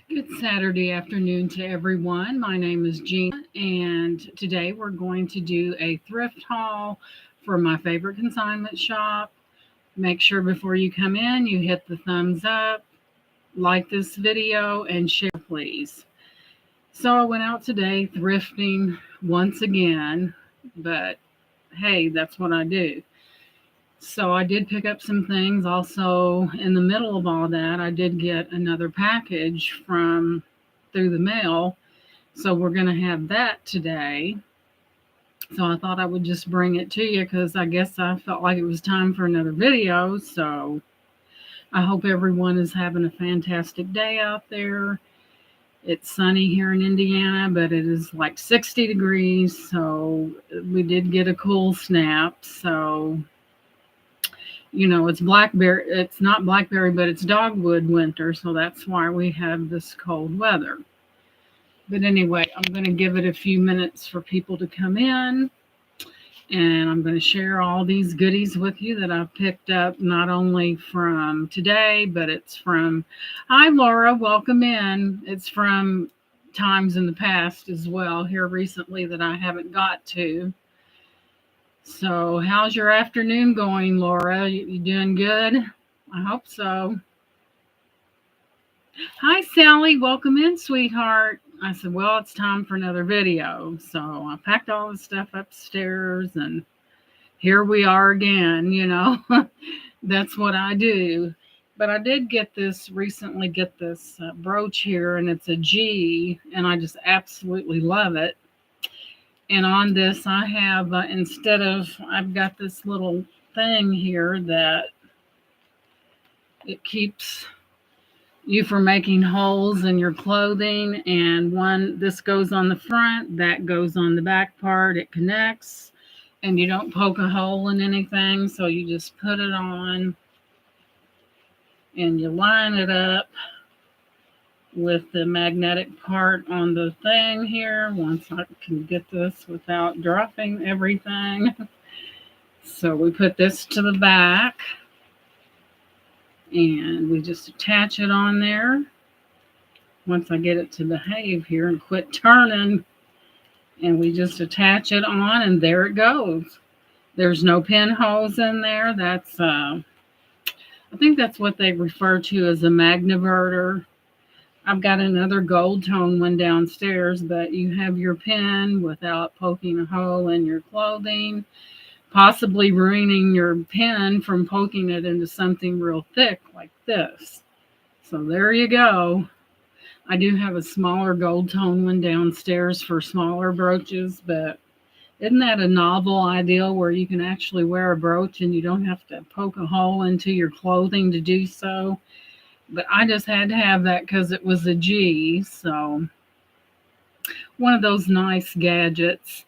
Good Saturday afternoon to everyone. My name is Gina, and today we're going to do a thrift haul for my favorite consignment shop. Make sure before you come in, you hit the thumbs up, like this video, and share, please. So, I went out today thrifting once again, but hey, that's what I do. So, I did pick up some things. Also, in the middle of all that, I did get another package from through the mail. So we're going to have that today. So I thought I would just bring it to you because I guess I felt like it was time for another video. So I hope everyone is having a fantastic day out there. It's sunny here in Indiana, but it is like 60 degrees. So we did get a cool snap. So, it's blackberry. It's not blackberry, but it's dogwood winter. So that's why we have this cold weather. But anyway, I'm going to give it a few minutes for people to come in, and I'm going to share all these goodies with you that I've picked up, not only from today, but it's from, hi Laura, welcome in. It's from times in the past as well, here recently that I haven't got to. So how's your afternoon going, Laura? You doing good? I hope so. Hi, Sally. Welcome in, sweetheart. I said, well, it's time for another video. So I packed all the stuff upstairs and here we are again. That's what I do. But I did recently get this brooch here, and it's a G, and I just absolutely love it. And on this, I have, I've got this little thing here that it keeps you from making holes in your clothing, and this goes on the front, that goes on the back part. It connects, and you don't poke a hole in anything, so you just put it on and you line it up with the magnetic part on the thing here. Once I can get this without dropping everything. So we put this to the back and we just attach it on there. Once I get it to behave here and quit turning, and we just attach it on, and there it goes. There's no pinholes in there. I think that's what they refer to as a magniverter. I've got another gold tone one downstairs, but you have your pin without poking a hole in your clothing, possibly ruining your pin from poking it into something real thick like this. So there you go. I do have a smaller gold tone one downstairs for smaller brooches, but isn't that a novel idea where you can actually wear a brooch and you don't have to poke a hole into your clothing to do so? But I just had to have that because it was a G. So one of those nice gadgets.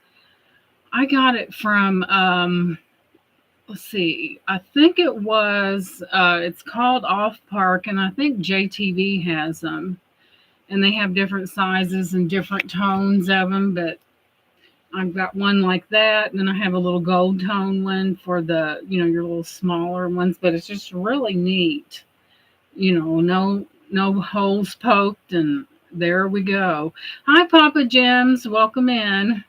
I got it from, let's see, I think it's called Off Park, and I think JTV has them. And they have different sizes and different tones of them, but I've got one like that, and then I have a little gold tone one for your little smaller ones, but it's just really neat. No holes poked, and there we go. Hi, Papa Jims, welcome in.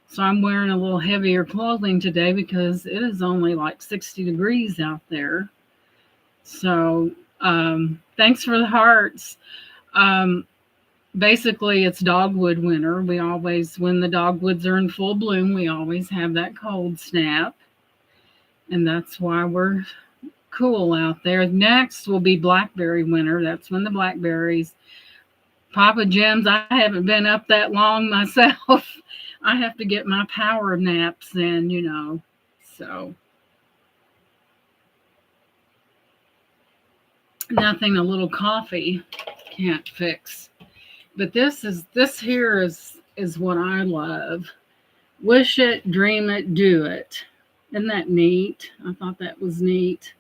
So I'm wearing a little heavier clothing today because it is only like 60 degrees out there. So thanks for the hearts. Basically, it's dogwood winter. When the dogwoods are in full bloom, we always have that cold snap. And that's why we're cool out there. Next will be blackberry winter. That's when the blackberries. Papa Jim's, I haven't been up that long myself. I have to get my power naps in, So nothing a little coffee can't fix. But this here is what I love. Wish it, dream it, do it. Isn't that neat? I thought that was neat.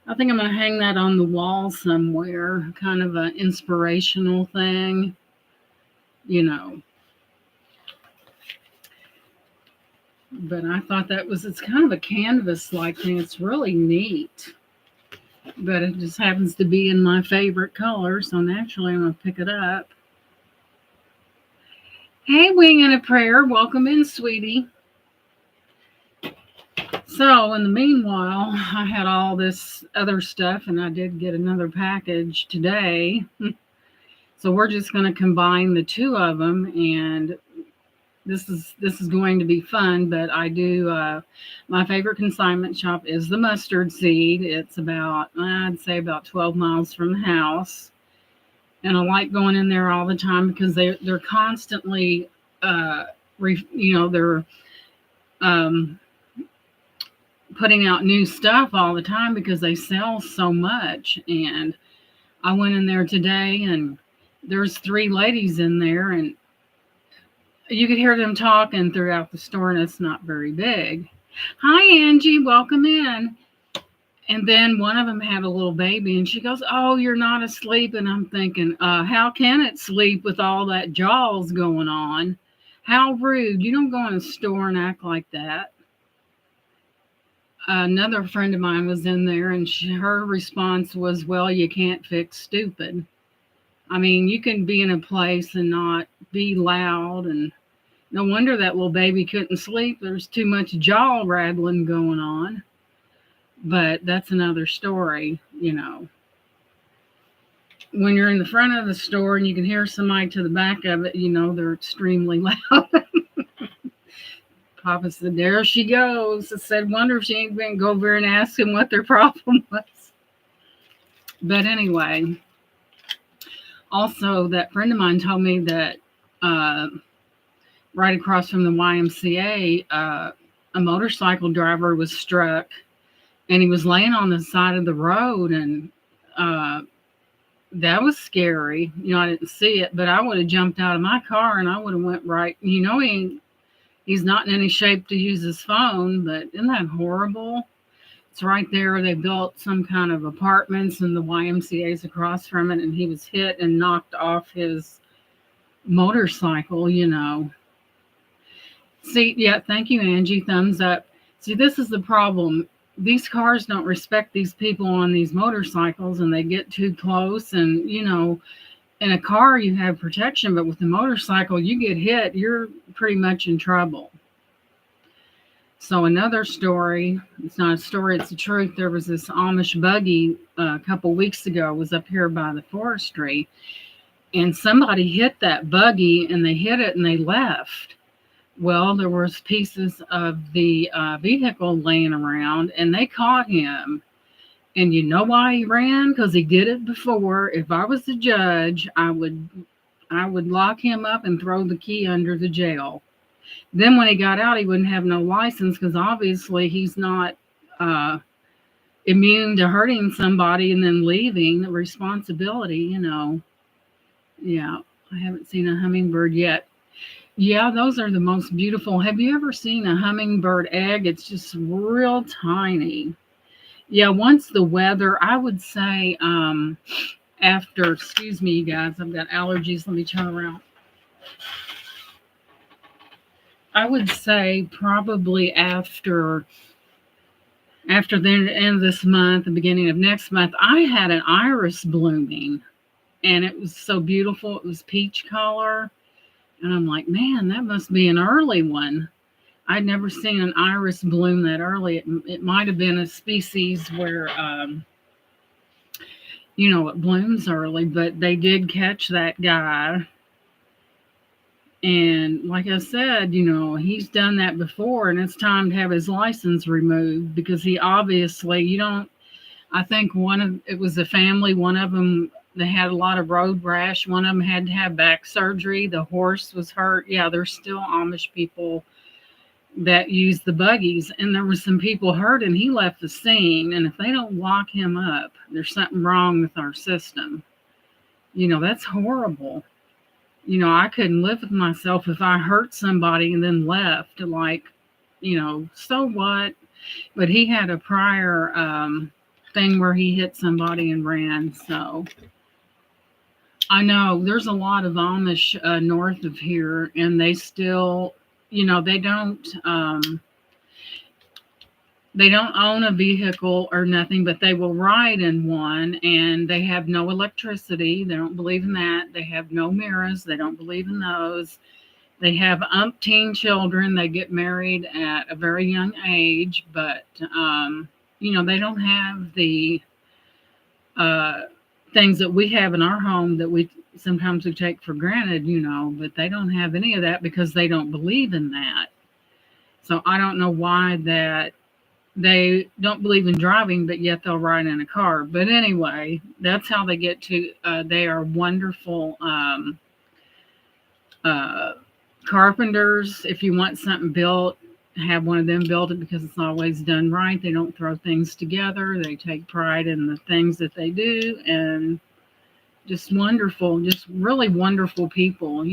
I think I'm going to hang that on the wall somewhere, kind of an inspirational thing, But I thought it's kind of a canvas-like thing. It's really neat. but it just happens to be in my favorite color, so naturally I'm going to pick it up. Hey, Wing and a Prayer, welcome in, sweetie. So, in the meanwhile, I had all this other stuff, and I did get another package today. So we're just going to combine the two of them, and this is going to be fun. But I do my favorite consignment shop is the Mustard Seed. It's about, I'd say, about 12 miles from the house, and I like going in there all the time because they're constantly they're um, putting out new stuff all the time because they sell so much. And I went in there today, and there's three ladies in there, and you could hear them talking throughout the store, and it's not very big. Hi, Angie, welcome in. And then one of them had a little baby, and she goes, "Oh, you're not asleep." And I'm thinking, how can it sleep with all that jaws going on? How rude. You don't go in a store and act like that. Another friend of mine was in there, and her response was, "Well, you can't fix stupid." I mean, you can be in a place and not be loud, and no wonder that little baby couldn't sleep. There's too much jaw rattling going on. But that's another story, When you're in the front of the store and you can hear somebody to the back of it, they're extremely loud. Papa said, "There she goes." I said, "Wonder if she ain't going to go over and ask them what their problem was." But anyway, also that friend of mine told me that right across from the YMCA, a motorcycle driver was struck, and he was laying on the side of the road, and that was scary. I didn't see it, but I would have jumped out of my car and I would have went right. He's not in any shape to use his phone, but isn't that horrible? It's right there. They built some kind of apartments, and the YMCA's across from it, and he was hit and knocked off his motorcycle. See, yeah, thank you, Angie. Thumbs up. See, this is the problem. These cars don't respect these people on these motorcycles, and they get too close. And, in a car, you have protection, but with a motorcycle, you get hit, you're pretty much in trouble. So another story, it's not a story, it's the truth. There was this Amish buggy a couple weeks ago, was up here by the forestry, and somebody hit that buggy, and they hit it and they left. Well, there was pieces of the vehicle laying around, and they caught him. And you know why he ran? Because he did it before. If I was the judge, I would lock him up and throw the key under the jail. Then when he got out, he wouldn't have no license, because obviously he's not immune to hurting somebody and then leaving. The responsibility, Yeah, I haven't seen a hummingbird yet. Yeah, those are the most beautiful. Have you ever seen a hummingbird egg? It's just real tiny. Yeah, once the weather, I would say after, excuse me, you guys, I've got allergies. Let me turn around. I would say probably after the end of this month, the beginning of next month, I had an iris blooming, and it was so beautiful. It was peach color. And I'm like, man, that must be an early one. I'd never seen an iris bloom that early. It might have been a species where, it blooms early, but they did catch that guy. And like I said, he's done that before, and it's time to have his license removed, because he obviously, I think it was a family, one of them, they had a lot of road rash. One of them had to have back surgery. The horse was hurt. Yeah, there's still Amish people that use the buggies, and there was some people hurt, and he left the scene. And if they don't lock him up, there's something wrong with our system. That's horrible. I couldn't live with myself if I hurt somebody and then left. Like, so what? But he had a prior thing where he hit somebody and ran. So I know there's a lot of Amish north of here, and they still, they don't They don't own a vehicle or nothing, but they will ride in one, and they have no electricity. They don't believe in that. They have no mirrors. They don't believe in those. They have umpteen children. They get married at a very young age, but they don't have the uh, things that we have in our home that we sometimes we take for granted, but they don't have any of that because they don't believe in that. So I don't know why that they don't believe in driving, but yet they'll ride in a car. But anyway, that's how they get to. They are wonderful uh, carpenters. If you want something built, have one of them build it because it's always done right. They don't throw things together. They take pride in the things that they do, and just wonderful, just really wonderful people.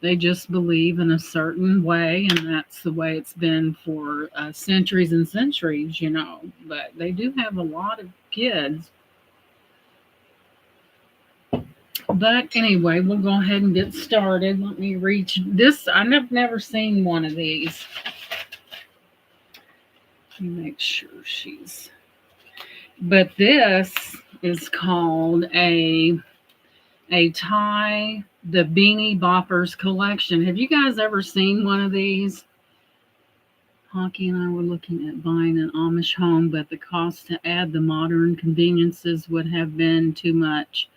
They just believe in a certain way, and that's the way it's been for centuries and centuries. But they do have a lot of kids. But anyway, we'll go ahead and get started. Let me reach this. I've never seen one of these. Let me make sure she's. But this is called a tie, the Beanie Boppers collection. Have you guys ever seen one of these? Hockey and I were looking at buying an Amish home, but the cost to add the modern conveniences would have been too much.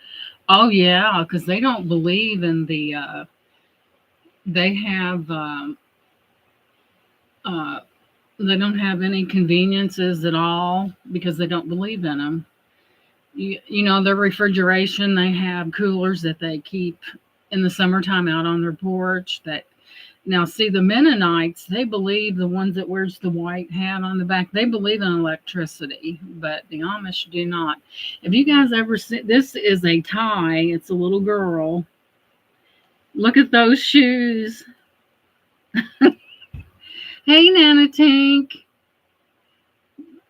Oh yeah, because they don't believe in the. They have. They don't have any conveniences at all because they don't believe in them. Their refrigeration, they have coolers that they keep in the summertime out on their porch. Now, see, the Mennonites, they believe, the ones that wears the white hat on the back, they believe in electricity, but the Amish do not. Have you guys ever seen, this is a tie. It's a little girl. Look at those shoes. Hey, Nana Tink.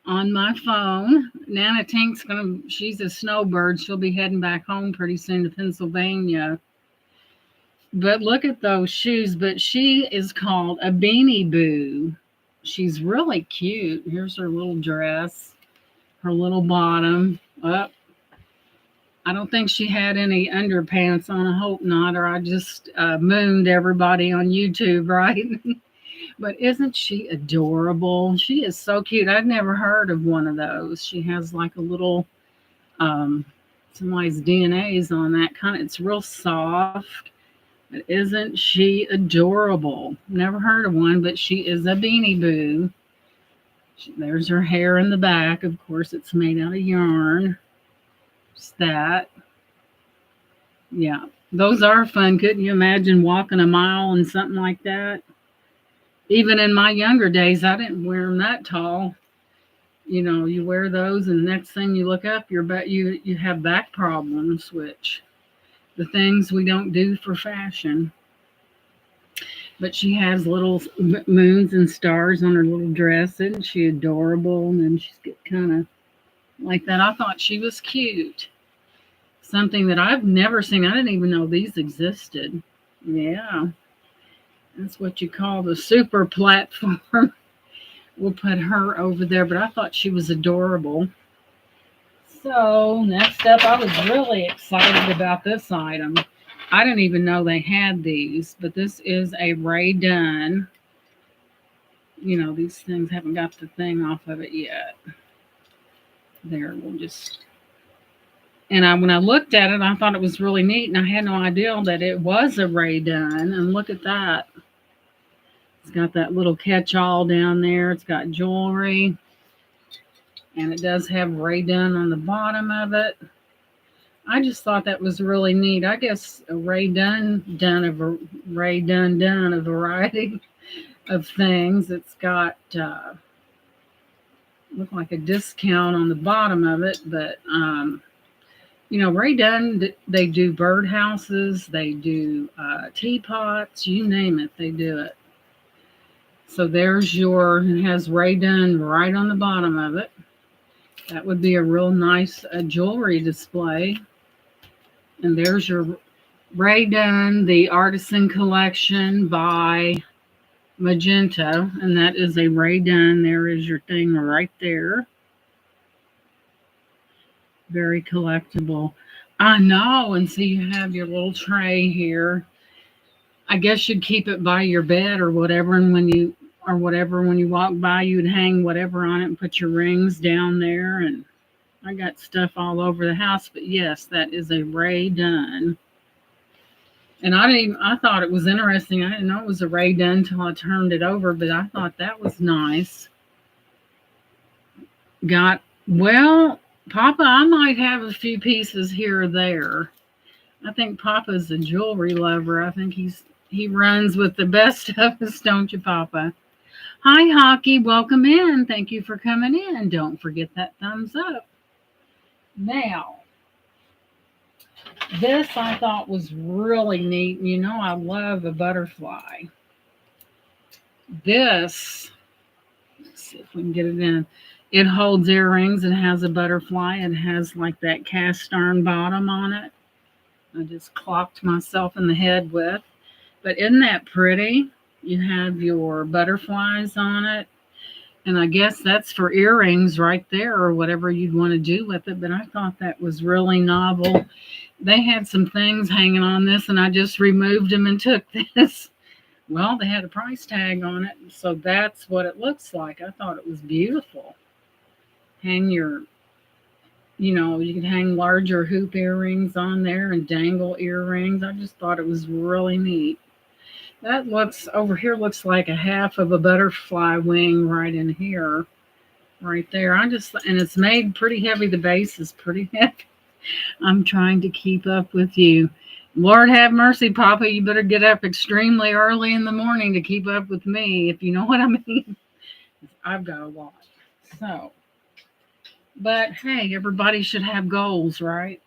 On my phone. Nana Tink's she's a snowbird. She'll be heading back home pretty soon to Pennsylvania. But look at those shoes. But she is called a Beanie Boo. She's really cute. Here's her little dress, her little bottom. I don't think she had any underpants on. I hope not, or I just mooned everybody on YouTube, right? But isn't she adorable? She is so cute. I'd never heard of one of those. She has like a little, somebody's DNA's on that kind. It's real soft. But isn't she adorable? Never heard of one, but she is a Beanie Boo. There's her hair in the back. Of course, it's made out of yarn. Just that. Yeah, those are fun. Couldn't you imagine walking a mile in something like that? Even in my younger days, I didn't wear them that tall. You wear those, and the next thing you look up, you have back problems, which the things we don't do for fashion. But she has little moons and stars on her little dress. Isn't she adorable? And then she's kind of like that. I thought she was cute. Something that I've never seen. I didn't even know these existed. Yeah. That's what you call the super platform. We'll put her over there, but I thought she was adorable. So next up, I was really excited about this item. I didn't even know they had these, but this is a Ray Dunn. These things haven't got the thing off of it yet. There, we'll just... And when I looked at it, I thought it was really neat, and I had no idea that it was a Ray Dunn. And look at that. It's got that little catch-all down there. It's got jewelry. And it does have Ray Dunn on the bottom of it. I just thought that was really neat. I guess a Ray Dunn done a variety of things. It's got look like a discount on the bottom of it, but Ray Dunn, they do birdhouses, they do teapots, you name it, they do it. So there's it has Ray Dunn right on the bottom of it. That would be a real nice jewelry display. And there's your Ray Dunn, the Artisan Collection by magenta, and that is a Ray Dunn. There is your thing right there. Very collectible. I know. And so you have your little tray here. I guess you'd keep it by your bed or whatever, and when you walk by, you'd hang whatever on it and put your rings down there. And I got stuff all over the house, but yes, that is a Ray Dunn. And I thought it was interesting. I didn't know it was a Ray Dunn until I turned it over, but I thought that was nice. Well, Papa, I might have a few pieces here or there. I think Papa's a jewelry lover. I think he runs with the best of us, don't you, Papa? Hi, Hockey. Welcome in. Thank you for coming in. Don't forget that thumbs up. Now, this I thought was really neat. You know, I love a butterfly. Let's see if we can get it in. It holds earrings. It has a butterfly. It has like that cast iron bottom on it. I just clocked myself in the head with. But isn't that pretty? You have your butterflies on it. And I guess that's for earrings right there or whatever you'd want to do with it. But I thought that was really novel. They had some things hanging on this, and I just removed them and took this. Well, they had a price tag on it, so that's what it looks like. I thought it was beautiful. You could hang larger hoop earrings on there and dangle earrings. I just thought it was really neat. That over here looks like a half of a butterfly wing right in here, right there. And it's made pretty heavy. The base is pretty heavy. I'm trying to keep up with you. Lord have mercy, Papa. You better get up extremely early in the morning to keep up with me, if you know what I mean. I've got a lot. But hey, everybody should have goals, right?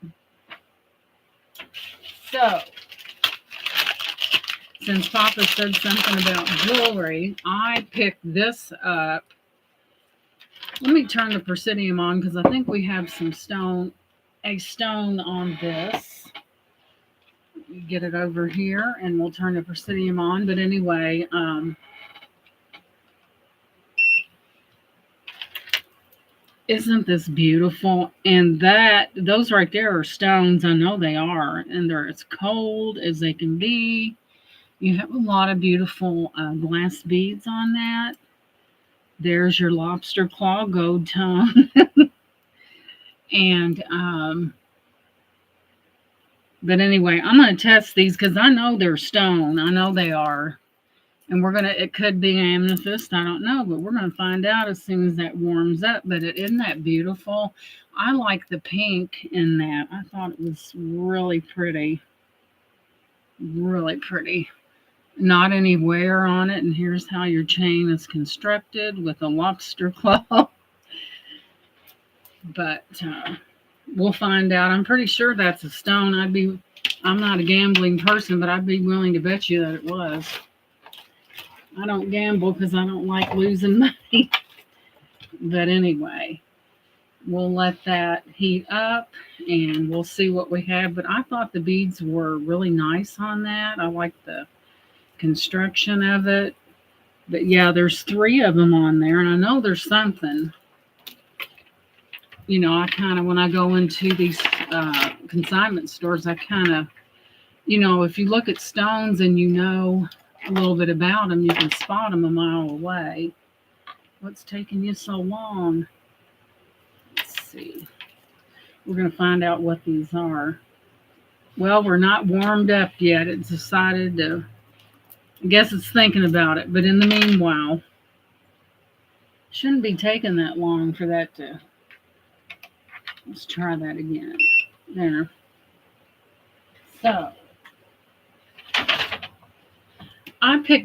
So, since Papa said something about jewelry, I picked this up. Let me turn the Presidium on because I think we have a stone on this. Get it over here and we'll turn the Presidium on. But anyway, isn't this beautiful? And those right there are stones. I know they are. And they're as cold as they can be. You have a lot of beautiful glass beads on that. There's your lobster claw gold tone. And but anyway, I'm going to test these because I know they're stone. I know they are. And it could be amethyst. I don't know, but we're going to find out as soon as that warms up. But isn't that beautiful? I like the pink in that. I thought it was really pretty. Really pretty. Not any wear on it. And here's how your chain is constructed with a lobster claw. But we'll find out. I'm pretty sure that's a stone. I'm not a gambling person, but I'd be willing to bet you that it was. I don't gamble because I don't like losing money. But anyway, we'll let that heat up and we'll see what we have. But I thought the beads were really nice on that. I like the construction of it. But yeah, there's 3 of them on there, and I know there's something. When I go into these consignment stores, I kind of, if you look at stones and a little bit about them, you can spot them a mile away. What's taking you so long? Let's see. We're going to find out what these are. Well, we're not warmed up yet. It's decided to, I guess it's thinking about it. But in the meanwhile, shouldn't be taking that long for that to, let's try that again. There. So,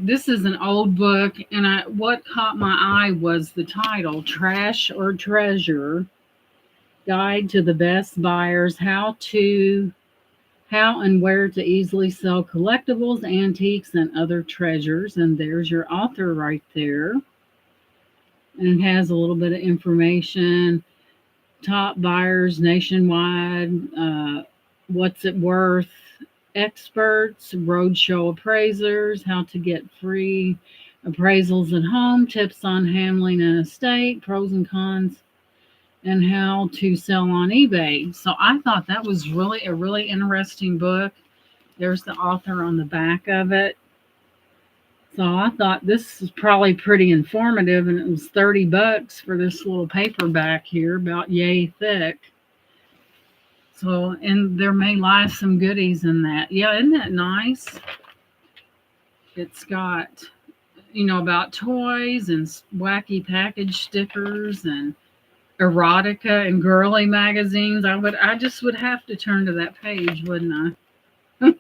this is an old book, and what caught my eye was the title, Trash or Treasure, Guide to the Best Buyers, How and Where to Easily Sell Collectibles, Antiques, and Other Treasures. And there's your author right there. And it has a little bit of information. Top buyers nationwide, what's it worth, experts, roadshow appraisers, how to get free Appraisals at home, tips on handling an estate, pros and cons, and how to sell on eBay. So I thought that was really a really interesting book. There's the author on the back of it. So I thought this is probably pretty informative, and it was $30 for this little paperback here, about yay thick. So, and there may lie some goodies in that. Yeah, isn't that nice? It's got, about toys and wacky package stickers and erotica and girly magazines. I just would have to turn to that page, wouldn't I?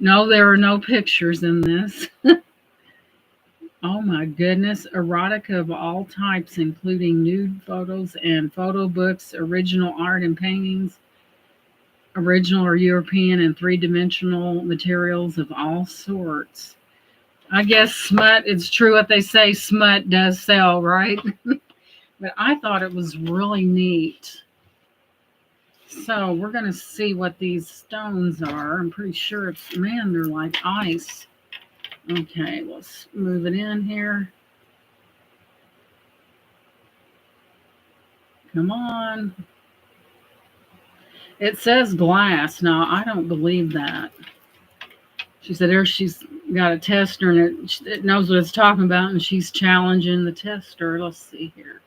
No, there are no pictures in this. Oh my goodness. Erotica of all types, including nude photos and photo books, original art and paintings, original or European and three-dimensional materials of all sorts. I guess smut, it's true what they say, smut does sell, right? But I thought it was really neat. So we're going to see what these stones are. I'm pretty sure they're like ice. Okay, let's move it in here. Come on. It says glass. Now, I don't believe that. She said she's got a tester and it knows what it's talking about, and she's challenging the tester. Let's see here.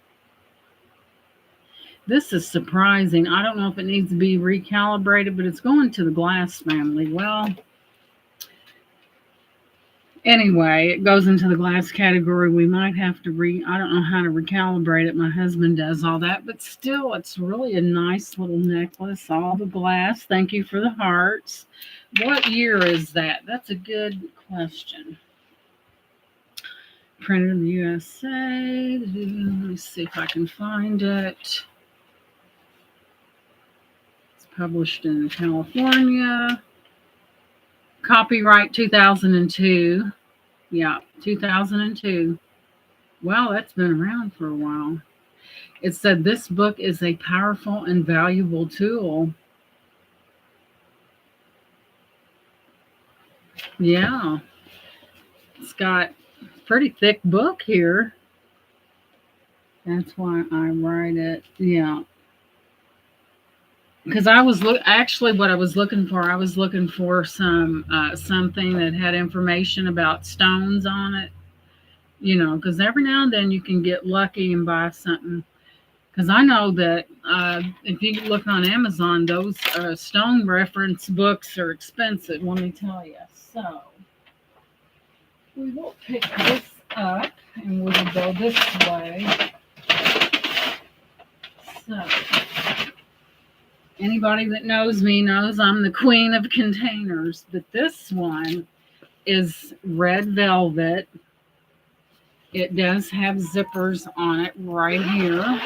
This is surprising. I don't know if it needs to be recalibrated, but it's going to the glass family. Well, anyway, it goes into the glass category. We might have to I don't know how to recalibrate it. My husband does all that, but still, it's really a nice little necklace. All the glass. Thank you for the hearts. What year is that? That's a good question. Printed in the USA. Let me see if I can find it. It's published in California. Copyright 2002. Yeah, 2002. Wow, that's been around for a while. It said this book is a powerful and valuable tool. Yeah. It's got a pretty thick book here. That's why I write it. Yeah. Because what I was looking for something that had information about stones on it. Because every now and then you can get lucky and buy something. Because I know that if you look on Amazon, those stone reference books are expensive, let me tell you. So, we will pick this up and we'll go this way. So, anybody that knows me knows I'm the queen of containers. But this one is red velvet. It does have zippers on it right here.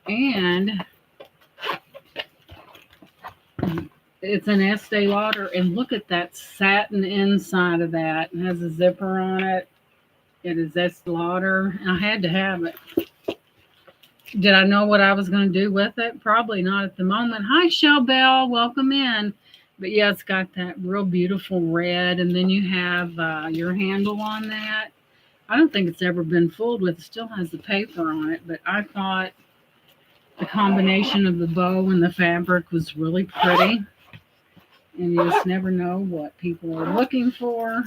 And it's an Estee Lauder. And look at that satin inside of that. It has a zipper on it. It is Estee Lauder. I had to have it. Did I know what I was going to do with it? Probably not at the moment. Hi, Shell Bell. Welcome in. But yeah, it's got that real beautiful red. And then you have your handle on that. I don't think it's ever been fooled with. It still has the paper on it. But I thought the combination of the bow and the fabric was really pretty. And you just never know what people are looking for.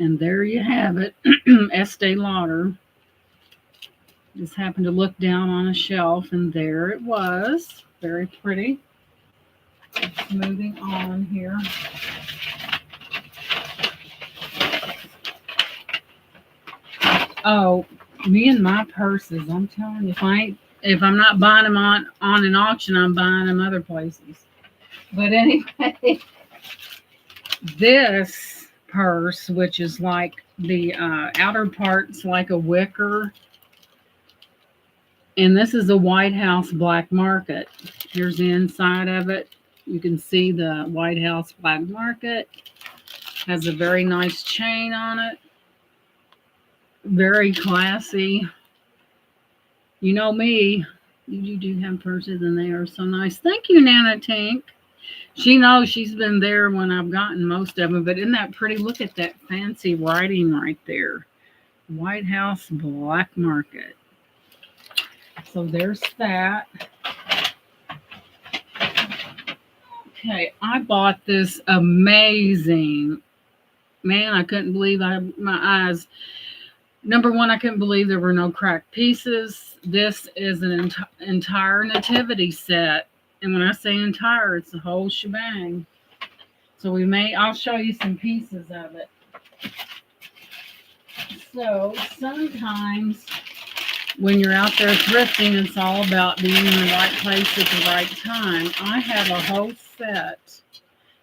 And there you have it. Estee Lauder. Just happened to look down on a shelf, and there it was. Very pretty. Moving on here. Oh, me and my purses. I'm telling you, if I'm not buying them on an auction, I'm buying them other places. But anyway, this purse, which is like the outer part's like a wicker. And this is a White House black market. Here's the inside of it. You can see the White House black market. Has a very nice chain on it. Very classy. You know me. You do have purses and they are so nice. Thank you, Nana Tink. She knows she's been there when I've gotten most of them, but isn't that pretty? Look at that fancy writing right there. White House Black Market. So there's that. Okay, I bought this amazing. Man, I couldn't believe my eyes. Number one, I couldn't believe there were no cracked pieces. This is an entire nativity set. And when I say entire, it's the whole shebang. So I'll show you some pieces of it. So sometimes when you're out there thrifting, it's all about being in the right place at the right time. I have a whole set.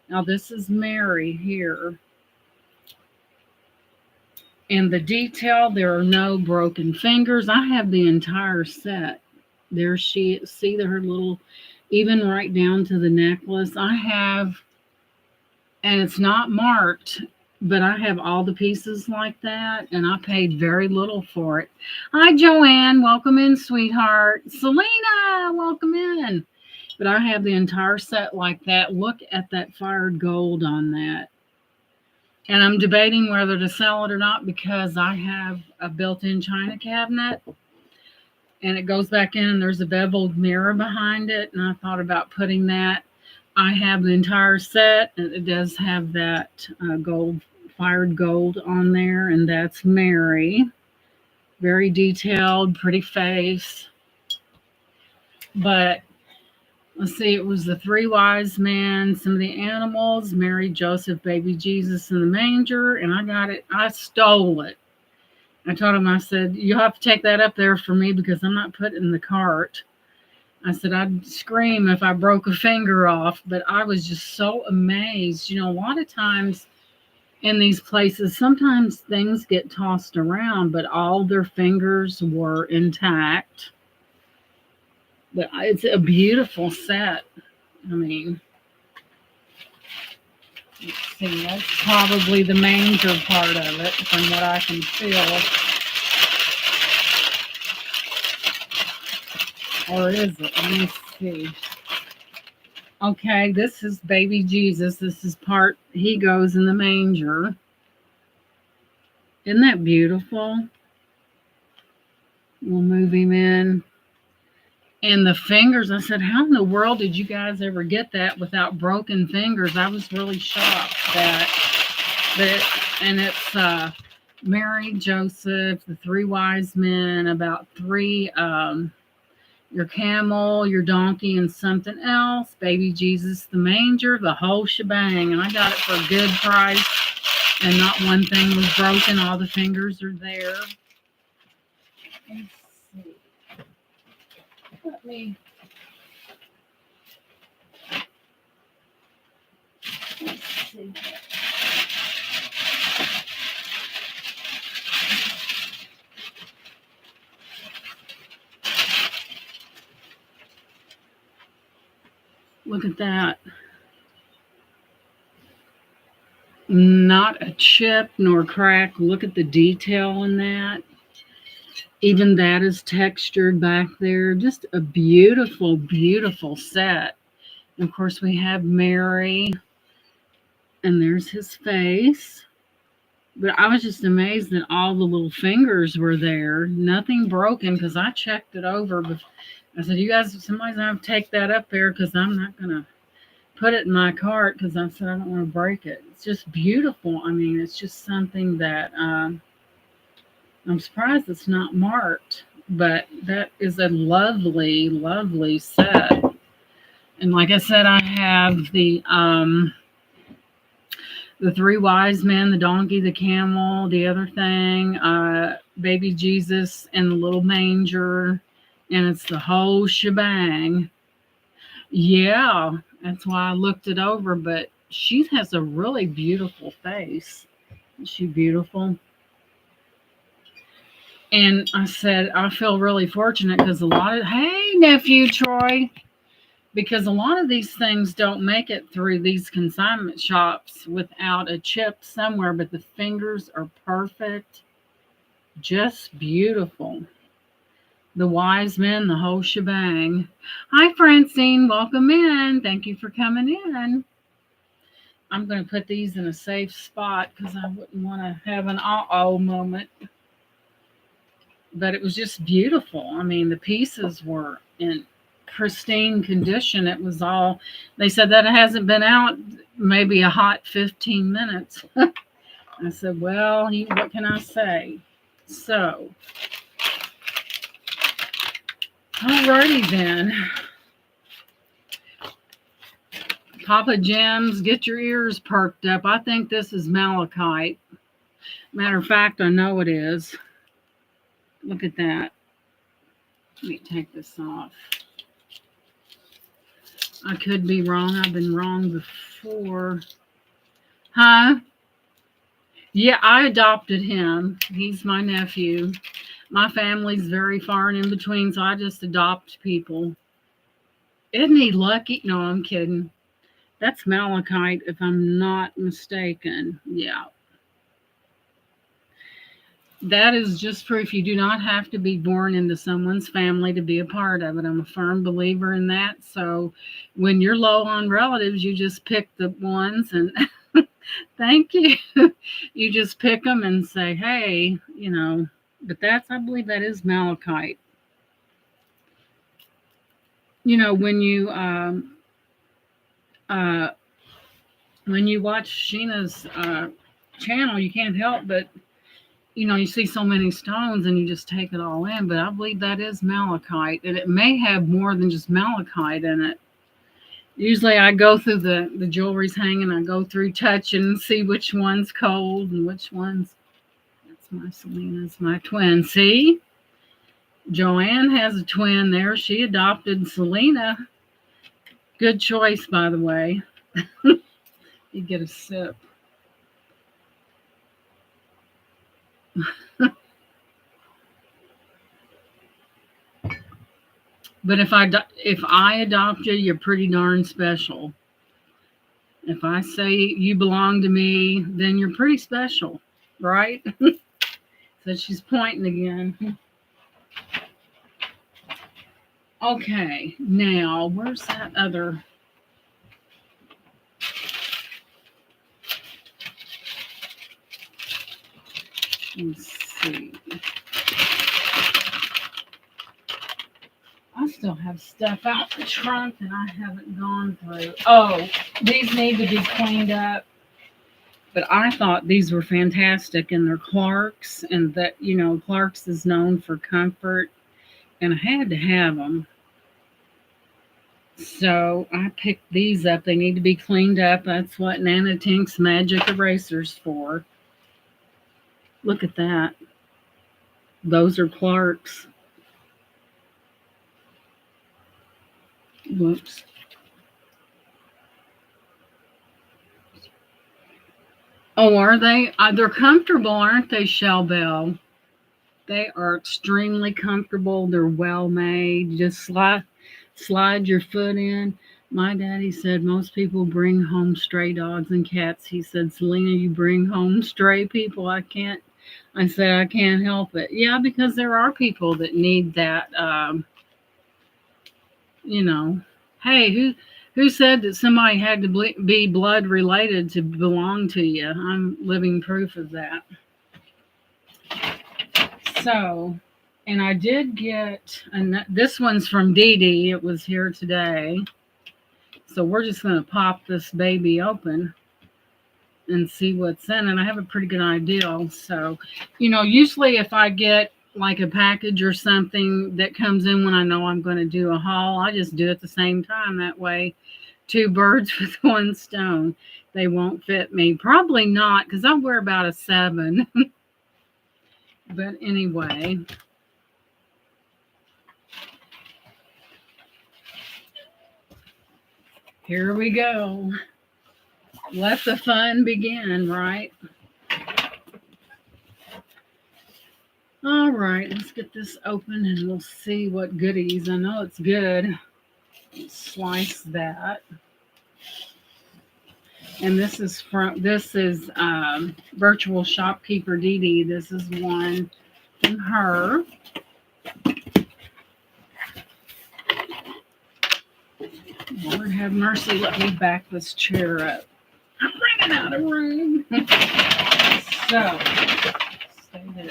Now this is Mary here. And the detail, there are no broken fingers. I have the entire set. There she, see her little, even right down to the necklace. I have, and it's not marked, but I have all the pieces like that, and I paid very little for it. Hi, Joanne. Welcome in, sweetheart. Selena, welcome in. But I have the entire set like that. Look at that fired gold on that. And I'm debating whether to sell it or not because I have a built-in china cabinet and it goes back in and there's a beveled mirror behind it. And I thought about putting that. I have the entire set and it does have that fired gold on there. And that's Mary. Very detailed, pretty face. But let's see, it was the three wise men, some of the animals, Mary, Joseph, baby Jesus in the manger, and I got it. I stole it. I told him, I said, you'll have to take that up there for me because I'm not putting it in the cart. I said, I'd scream if I broke a finger off, but I was just so amazed. You know, a lot of times in these places, sometimes things get tossed around, but all their fingers were intact. But it's a beautiful set. I mean, let's see, that's probably the manger part of it from what I can feel. Or is it? Let me see. Okay, this is baby Jesus. This is part, he goes in the manger. Isn't that beautiful? We'll move him in. And the fingers, I said, how in the world did you guys ever get that without broken fingers? I was really shocked that and it's Mary, Joseph, the three wise men, about three, your camel, your donkey, and something else, baby Jesus, the manger, the whole shebang. And I got it for a good price, and not one thing was broken. All the fingers are there. Let's see. Let me see. Look at that. Not a chip nor crack. Look at the detail in that. Even that is textured back there. Just a beautiful, beautiful set. And of course, we have Mary. And there's his face. But I was just amazed that all the little fingers were there. Nothing broken because I checked it over. But I said, you guys, somebody's going to have to take that up there because I'm not going to put it in my cart because I said I don't want to break it. It's just beautiful. I mean, it's just something that I'm surprised it's not marked, but that is a lovely, lovely set. And like I said, I have the three wise men, the donkey, the camel, the other thing, baby Jesus and the little manger, and it's the whole shebang. Yeah, that's why I looked it over, but she has a really beautiful face. Is she beautiful? And I said, I feel really fortunate because hey, nephew Troy, because a lot of these things don't make it through these consignment shops without a chip somewhere, but the fingers are perfect. Just beautiful. The wise men, the whole shebang. Hi, Francine. Welcome in. Thank you for coming in. I'm going to put these in a safe spot because I wouldn't want to have an uh-oh moment. But it was just beautiful. I mean, the pieces were in pristine condition. It was all, they said that it hasn't been out maybe a hot 15 minutes. I said, well, what can I say? So, alrighty then. Papa Jim's, get your ears perked up. I think this is malachite. Matter of fact, I know it is. Look at that. Let me take this off. I could be wrong. I've been wrong before. Huh? Yeah, I adopted him. He's my nephew. My family's very far and in between, so I just adopt people. Isn't he lucky? No, I'm kidding. That's malachite, if I'm not mistaken. Yeah. That is just proof you do not have to be born into someone's family to be a part of it. I'm a firm believer in that. So when you're low on relatives, you just pick the ones and thank you. You just pick them and say, hey, but I believe that is malachite. When you watch Sheena's channel, you can't help but, you see so many stones and you just take it all in. But I believe that is malachite, and it may have more than just malachite in it. Usually I go through the jewelry's hanging, I go through touching and see which one's cold and which one's. That's my Selena's my twin. See? Joanne has a twin there. She adopted Selena. Good choice, by the way. You get a sip. But if I adopt you, you're pretty darn special. If I say you belong to me, then you're pretty special, right? So she's pointing again. Okay, now where's that other? Let's see. I still have stuff out the trunk that I haven't gone through. Oh, these need to be cleaned up. But I thought these were fantastic, and they're Clark's, and that, Clark's is known for comfort, and I had to have them. So I picked these up. They need to be cleaned up. That's what Nana Tink's Magic Eraser's for. Look at that. Those are Clark's. Whoops. Oh, are they? They're comfortable, aren't they, Shell Bell? They are extremely comfortable. They're well made. Just slide your foot in. My daddy said most people bring home stray dogs and cats. He said, Selena, you bring home stray people. I said, I can't help it. Yeah, because there are people that need that, Hey, who said that somebody had to be blood related to belong to you? I'm living proof of that. So, and I did get, this one's from Dee Dee. It was here today. So we're just going to pop this baby open and see what's in it. I have a pretty good idea. So, usually if I get like a package or something that comes in when I know I'm going to do a haul, I just do it at the same time. That way, 2 birds with 1 stone. They won't fit me. Probably not, because I wear about a 7. But anyway. Here we go. Let the fun begin, right? All right, let's get this open and we'll see what goodies. I know it's good. Slice that. And this is Virtual Shopkeeper Dee Dee. This is one from her. Lord have mercy, let me back this chair up. I'm running out of room. So, stay there.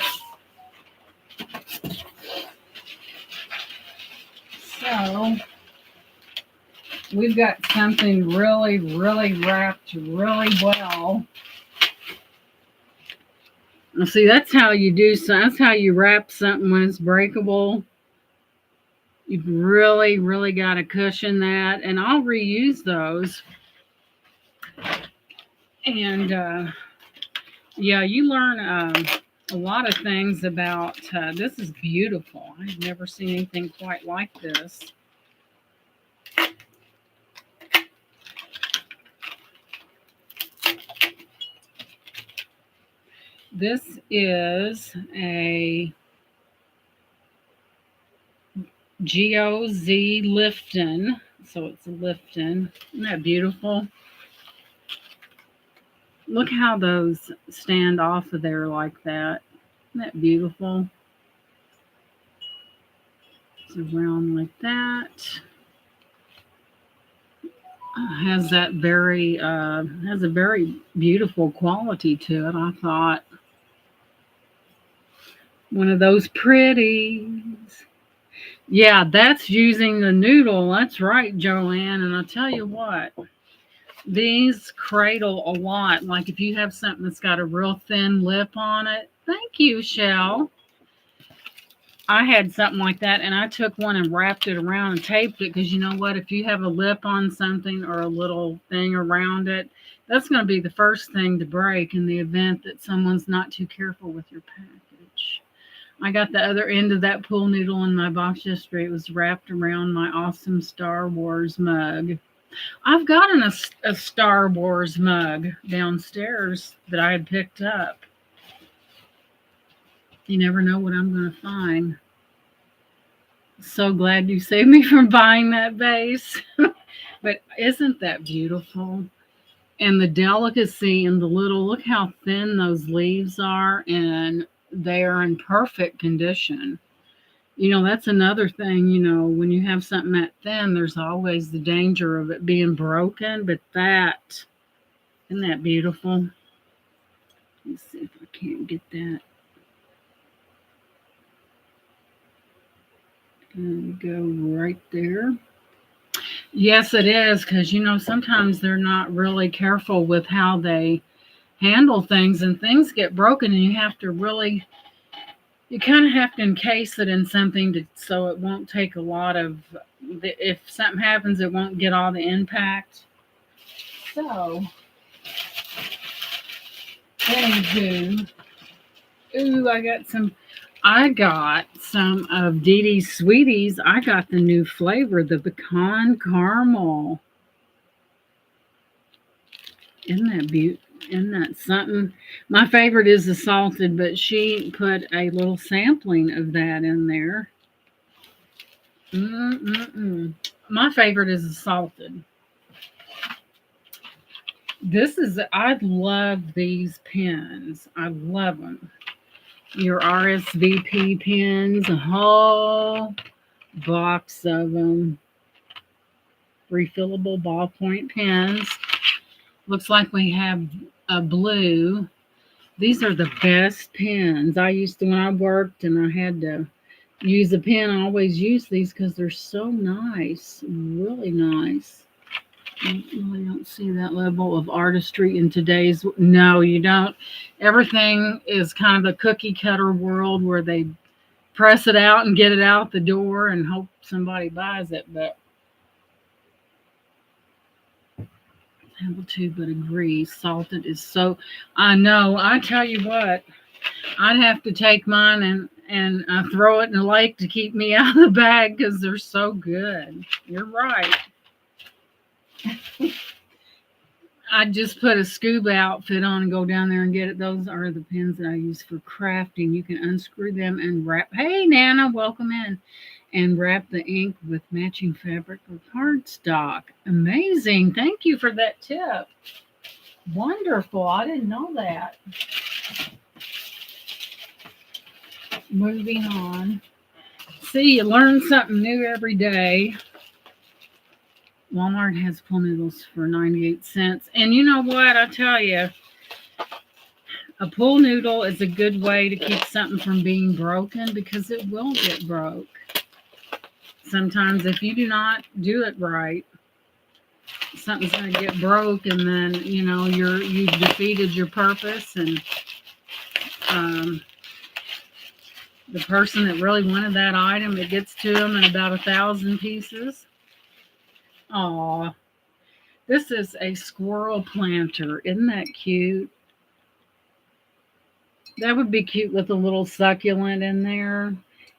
So, we've got something really, really wrapped really well. Now, see, that's how you do. That's how you wrap something when it's breakable. You've really, really got to cushion that, and I'll reuse those. And yeah, you learn a lot of things about. This is beautiful. I've never seen anything quite like this. This is a GOZ Lifton. So it's a Lifton. Isn't that beautiful? Look how those stand off of there like that. Isn't that beautiful? It's around like that. Has a very beautiful quality to it. I thought one of those pretties. Yeah, that's using the noodle. That's right, Joanne. And I'll tell you what, these cradle a lot. Like if you have something that's got a real thin lip on it. Thank you, Shell. I had something like that, and I took one and wrapped it around and taped it because you know what? If you have a lip on something or a little thing around it, that's going to be the first thing to break in the event that someone's not too careful with your package. I got the other end of that pool noodle in my box yesterday. It was wrapped around my awesome Star Wars mug. I've got a Star Wars mug downstairs that I had picked up. You never know what I'm going to find. So glad you saved me from buying that vase. But isn't that beautiful? And the delicacy and the little, look how thin those leaves are, and they are in perfect condition. You know, that's another thing, you know, when you have something that thin, there's always the danger of it being broken. But isn't that beautiful? Let's see if I can't get that. And go right there. Yes, it is, because you know sometimes they're not really careful with how they handle things, and things get broken, and you kind of have to encase it in something so it won't take a lot of. If something happens, it won't get all the impact. So, anywho, I got some of Dee Dee's Sweeties. I got the new flavor, the pecan caramel. Isn't that beautiful? Isn't that something? My favorite is the salted, but she put a little sampling of that in there. My favorite is the salted. I love these pens. I love them. Your RSVP pens, a whole box of them. Refillable ballpoint pens. Looks like we have a blue. These are the best pens. I used to, when I worked and I had to use a pen, I always use these because they're so nice. Really nice. I really don't see that level of artistry in today's. No, you don't. Everything is kind of a cookie cutter world where they press it out and get it out the door and hope somebody buys it. But able to but agree. Salted is so. I know. I tell you what, I'd have to take mine and throw it in the lake to keep me out of the bag because they're so good. You're right. I just put a scuba outfit on and go down there and get it. Those are the pens that I use for crafting. You can unscrew them and wrap. Hey, Nana, welcome in. And wrap the ink with matching fabric or cardstock. Amazing. Thank you for that tip. Wonderful. I didn't know that. Moving on. See, you learn something new every day. Walmart has pool noodles for 98 cents. And you know what? I tell you, a pool noodle is a good way to keep something from being broken because it will get broke. Sometimes if you do not do it right, something's going to get broke, and then you've defeated your purpose, and um, the person that really wanted that item, it gets to them in about 1,000 pieces. Aw, this is a squirrel planter. Isn't that cute? That would be cute with a little succulent in there.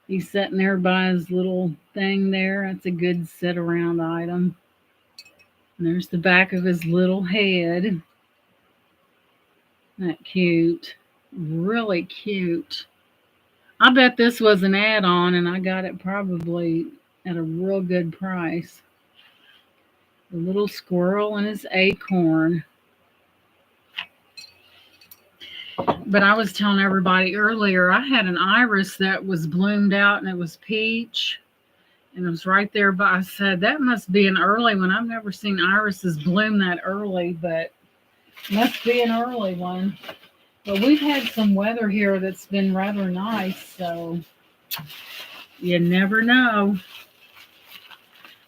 He's sitting there by his little thing there. That's a good sit around item. And there's the back of his little head. Isn't that cute? Really cute. I bet this was an add-on and I got it probably at a real good price. The little squirrel and his acorn. But I was telling everybody earlier, I had an iris that was bloomed out and it was peach. And it was right there by, I said, that must be an early one. I've never seen irises bloom that early, but must be an early one. But we've had some weather here that's been rather nice, so you never know.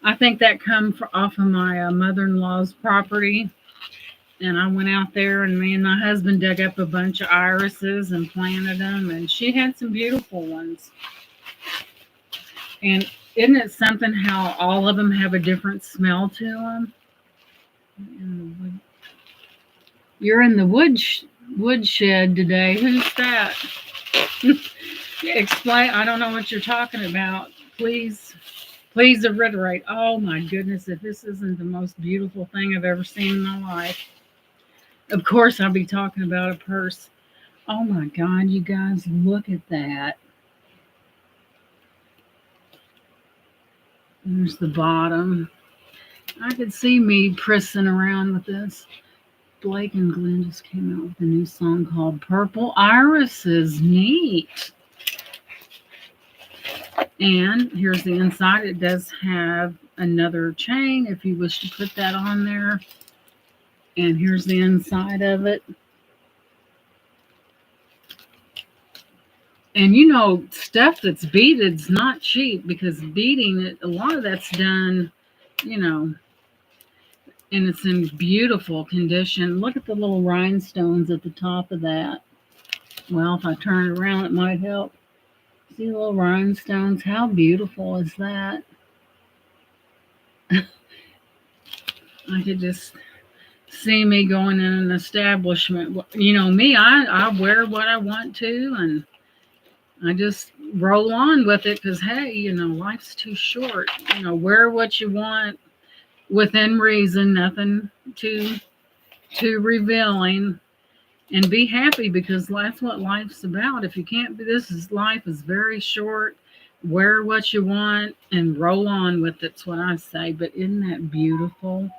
I think that come off of my mother-in-law's property. And I went out there, and me and my husband dug up a bunch of irises and planted them, and she had some beautiful ones. And isn't it something how all of them have a different smell to them? You're in the woodshed today. Who's that? Explain. I don't know what you're talking about. Please reiterate. Oh my goodness, if this isn't the most beautiful thing I've ever seen in my life. Of course, I'll be talking about a purse. Oh my God, you guys, look at that. There's the bottom. I could see me pressing around with this. Blake and Glenn just came out with a new song called Purple Irises. Neat. And here's the inside. It does have another chain if you wish to put that on there. And here's the inside of it. And stuff that's beaded's not cheap because beading it, a lot of that's done, and it's in beautiful condition. Look at the little rhinestones at the top of that. Well, if I turn it around, it might help. See the little rhinestones? How beautiful is that? I could just see me going in an establishment. Me, I wear what I want to, and I just roll on with it because, hey, life's too short. Wear what you want within reason, nothing too revealing, and be happy because that's what life's about. If you can't be, life is very short. Wear what you want and roll on with it's what I say. But isn't that beautiful?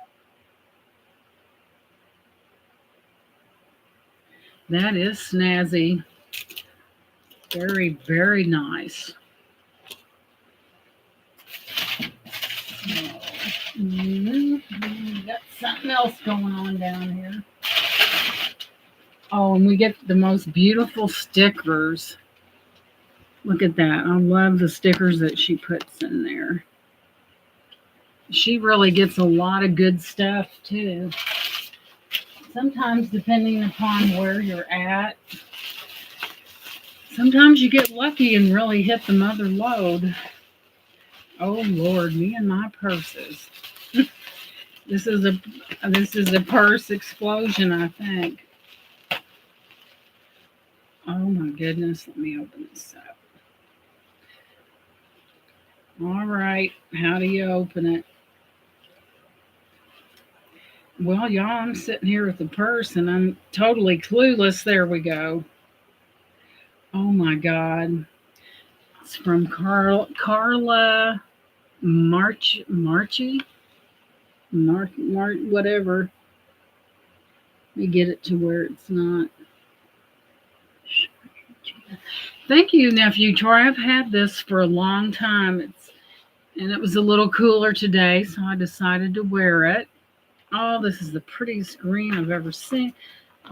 That is snazzy. Very, very nice. Got something else going on down here. Oh, and we get the most beautiful stickers. Look at that. I love the stickers that she puts in there. She really gets a lot of good stuff, too. Sometimes, depending upon where you're at, sometimes you get lucky and really hit the mother load. Oh Lord, me and my purses. This is a purse explosion, I think. Oh my goodness, let me open this up. All right, how do you open it? Well, y'all, I'm sitting here with the purse and I'm totally clueless. There we go. Oh my God. It's from Carla Marchi? Whatever. Let me get it to where it's not. Thank you, nephew Troy. I've had this for a long time. And it was a little cooler today, so I decided to wear it. Oh, this is the prettiest green I've ever seen.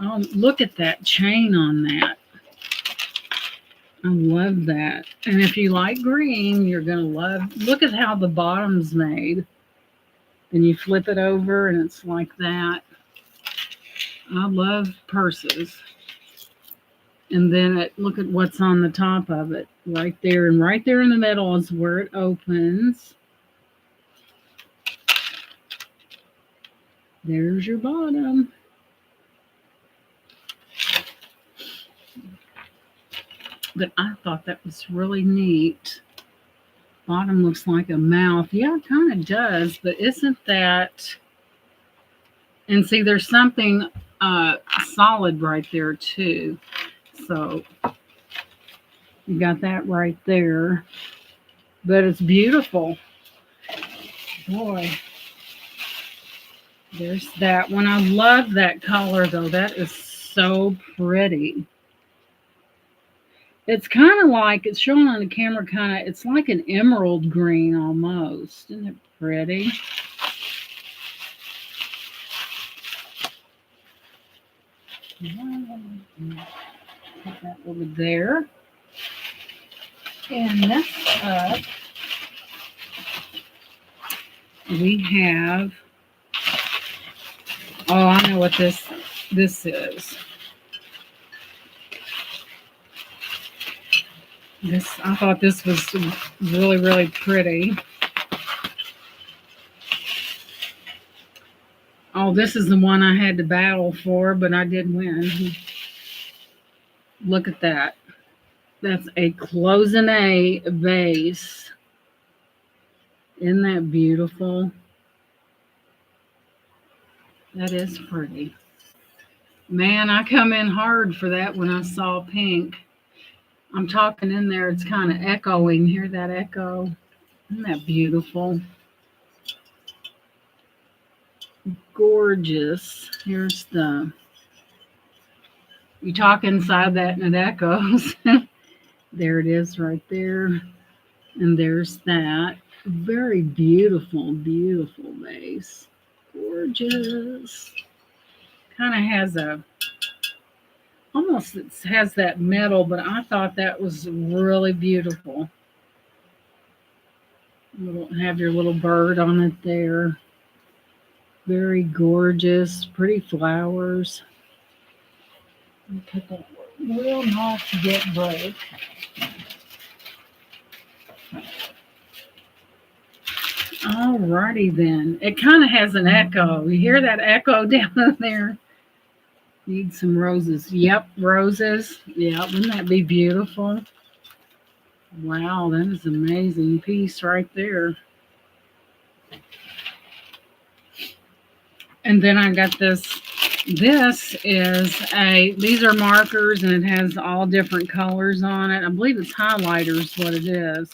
Oh, look at that chain on that. I love that. And if you like green, you're going to love. Look at how the bottom's made. Then you flip it over and it's like that. I love purses. And then look at what's on the top of it. Right there. And right there in the middle is where it opens. There's your bottom. But I thought that was really neat. Bottom looks like a mouth. Yeah, it kind of does, but isn't that... And see, there's something solid right there, too. So, you got that right there. But it's beautiful. Boy. There's that one. I love that color, though. That is so pretty. It's kind of like, it's showing on the camera it's like an emerald green almost. Isn't it pretty? Put that over there. And next up, we have, oh, I know what this is. I thought this was really, really pretty. Oh, this is the one I had to battle for, but I did win. Look at that. That's a cloisonne vase. Isn't that beautiful? That is pretty. Man, I come in hard for that when I saw pink. I'm talking in there. It's kind of echoing. Hear that echo? Isn't that beautiful? Gorgeous. Here's the... You talk inside that and it echoes. There it is right there. And there's that. Very beautiful, beautiful vase. Gorgeous. Kind of has almost it has that metal, but I thought that was really beautiful. Have your little bird on it there. Very gorgeous, pretty flowers. Put that will not get break. Alrighty then. It kind of has an echo. You hear that echo down there? Need some roses. Yep, roses. Yeah, wouldn't that be beautiful? Wow, that is an amazing piece right there. And then I got this. This is these are markers, and it has all different colors on it. I believe it's highlighters, what it is.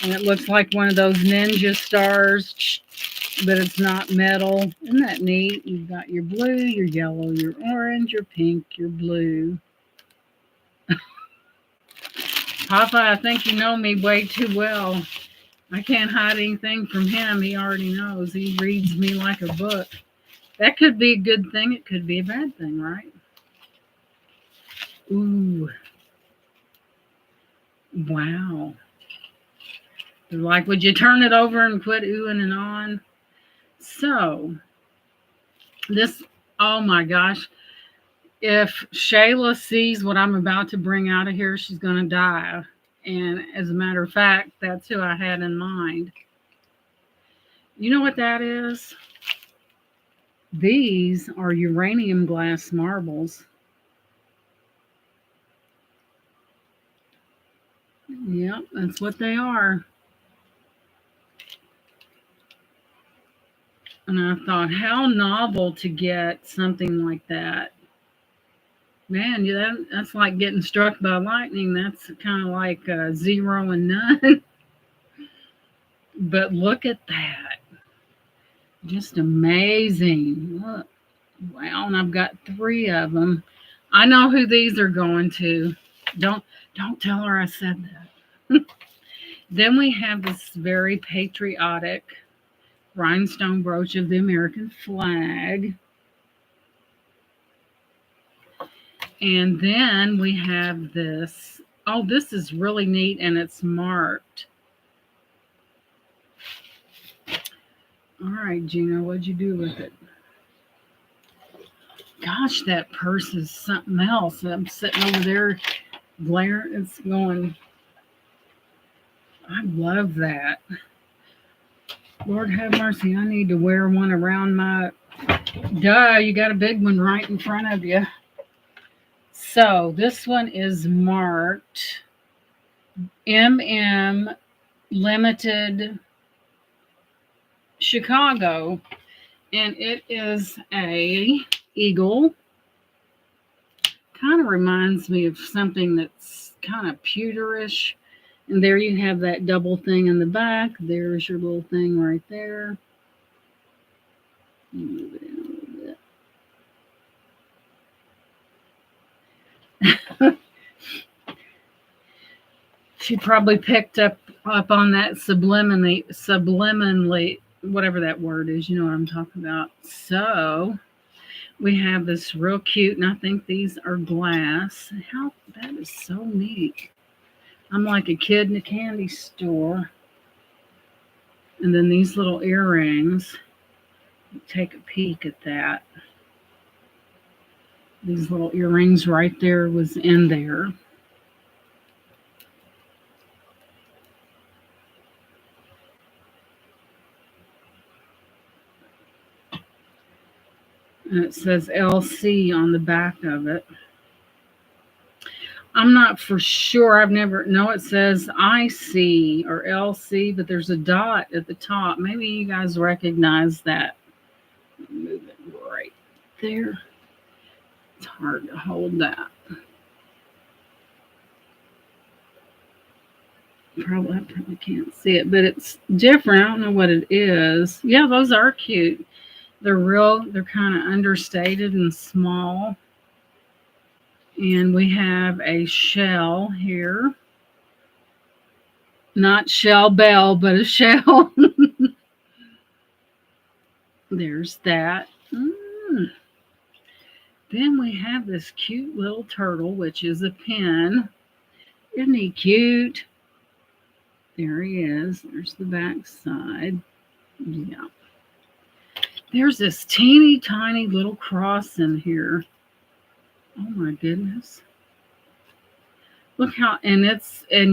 And it looks like one of those ninja stars, but it's not metal. Isn't that neat? You've got your blue, your yellow, your orange, your pink, your blue. Papa, I think you know me way too well. I can't hide anything from him. He already knows. He reads me like a book. That could be a good thing. It could be a bad thing, right? Ooh. Wow. Like, would you turn it over and quit oohing and on? So, this, oh my gosh. If Shayla sees what I'm about to bring out of here, she's going to die. And as a matter of fact, that's who I had in mind. You know what that is? These are uranium glass marbles. Yep, that's what they are. And I thought, how novel to get something like that. Man, that's like getting struck by lightning. That's kind of like 0 and none. But look at that. Just amazing. Look. Wow, and I've got 3 of them. I know who these are going to. Don't tell her I said that. Then we have this very patriotic rhinestone brooch of the American flag. And then we have this. Oh, this is really neat, and it's marked. All right, Gina, what'd you do with it? Gosh, that purse is something else. I'm sitting over there glaring. It's going. I love that. Lord have mercy. I need to wear one around my. Duh, you got a big one right in front of you. So this one is marked MM Limited Chicago, and it is a eagle. Kind of reminds me of something that's kind of pewterish. And there you have that double thing in the back. There's your little thing right there. Move it in a little bit. She probably picked up on that subliminally, whatever that word is. You know what I'm talking about. So we have this real cute, and I think these are glass. That is so neat. I'm like a kid in a candy store. And then these little earrings. Take a peek at that. These little earrings right there was in there. And it says LC on the back of it. I'm not for sure. It says IC or LC, but there's a dot at the top. Maybe you guys recognize that. Move it right there. It's hard to hold that. I probably can't see it, but it's different. I don't know what it is. Yeah, those are cute. They're kind of understated and small. And we have a shell here. Not shell bell, but a shell. There's that. Then we have this cute little turtle, which is a pin. Isn't he cute? There he is. There's the back side. Yeah. There's this teeny tiny little cross in here. Oh my goodness. Look how, and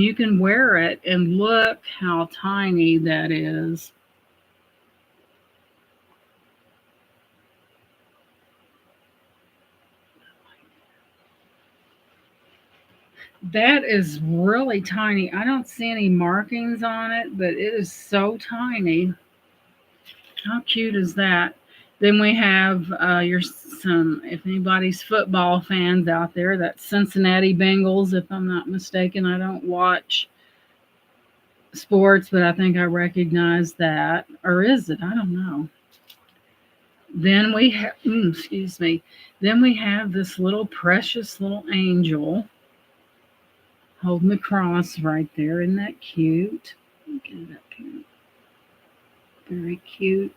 you can wear it, and look how tiny that is. That is really tiny. I don't see any markings on it, but it is so tiny. How cute is that? Then we have if anybody's football fans out there, that's Cincinnati Bengals, if I'm not mistaken. I don't watch sports, but I think I recognize that. Or is it? I don't know. Then we have, excuse me. Then we have this little precious little angel holding the cross right there. Isn't that cute? Get it up here. Very cute.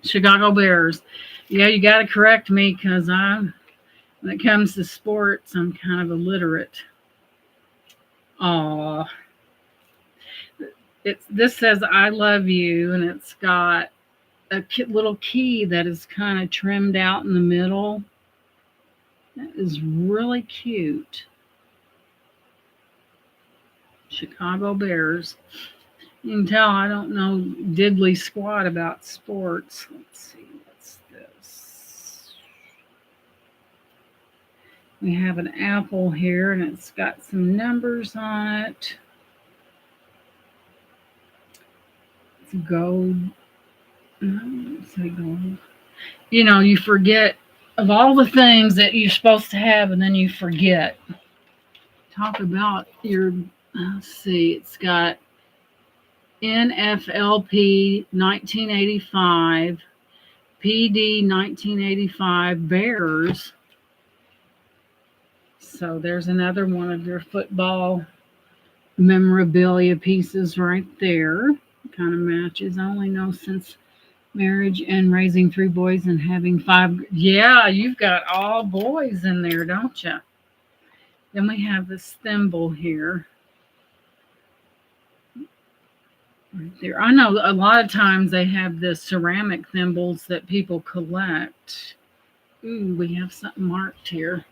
Chicago Bears. Yeah, you got to correct me because when it comes to sports, I'm kind of illiterate. Aw. This says I love you, and it's got a little key that is kind of trimmed out in the middle. That is really cute. Chicago Bears. You can tell I don't know diddly squat about sports. Let's see, what's this? We have an apple here, and it's got some numbers on it. It's gold. No, let's say gold. You know, you forget of all the things that you're supposed to have, and then you forget. Talk about let's see, it's got NFLP 1985, PD 1985 Bears. So there's another one of your football memorabilia pieces right there. Kind of matches. I only know since marriage and raising 3 boys and having 5. Yeah, you've got all boys in there, don't you? Then we have this thimble here. Right there. I know a lot of times they have the ceramic thimbles that people collect. Ooh, we have something marked here.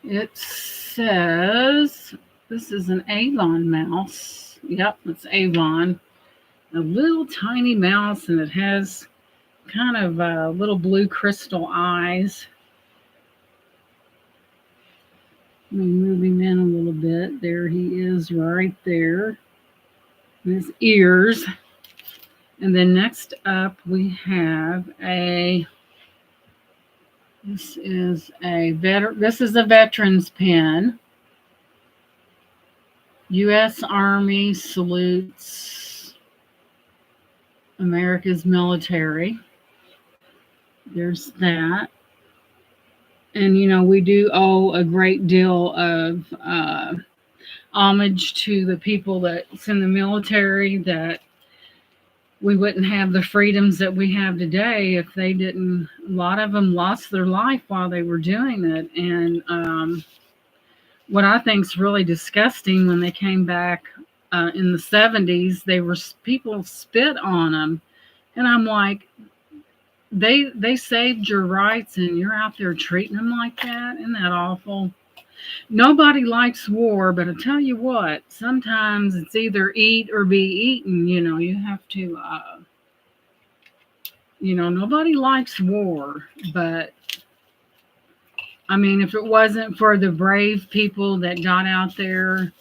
It says this is an Avon mouse. Yep, it's Avon. A little tiny mouse, and it has kind of little blue crystal eyes. Let me move him in a little bit. There he is right there. His ears. And then next up we have this is a veteran's pin. U.S. Army salutes America's military. There's that. And, we do owe a great deal of homage to the people that's in the military, that we wouldn't have the freedoms that we have today if they didn't. A lot of them lost their life while they were doing it. And what I think is really disgusting, when they came back in the 70s, people spit on them. And I'm like, they saved your rights and you're out there treating them like that? Isn't that awful? Nobody likes war, but I tell you what, sometimes it's either eat or be eaten. You have to, nobody likes war, but I mean, if it wasn't for the brave people that got out there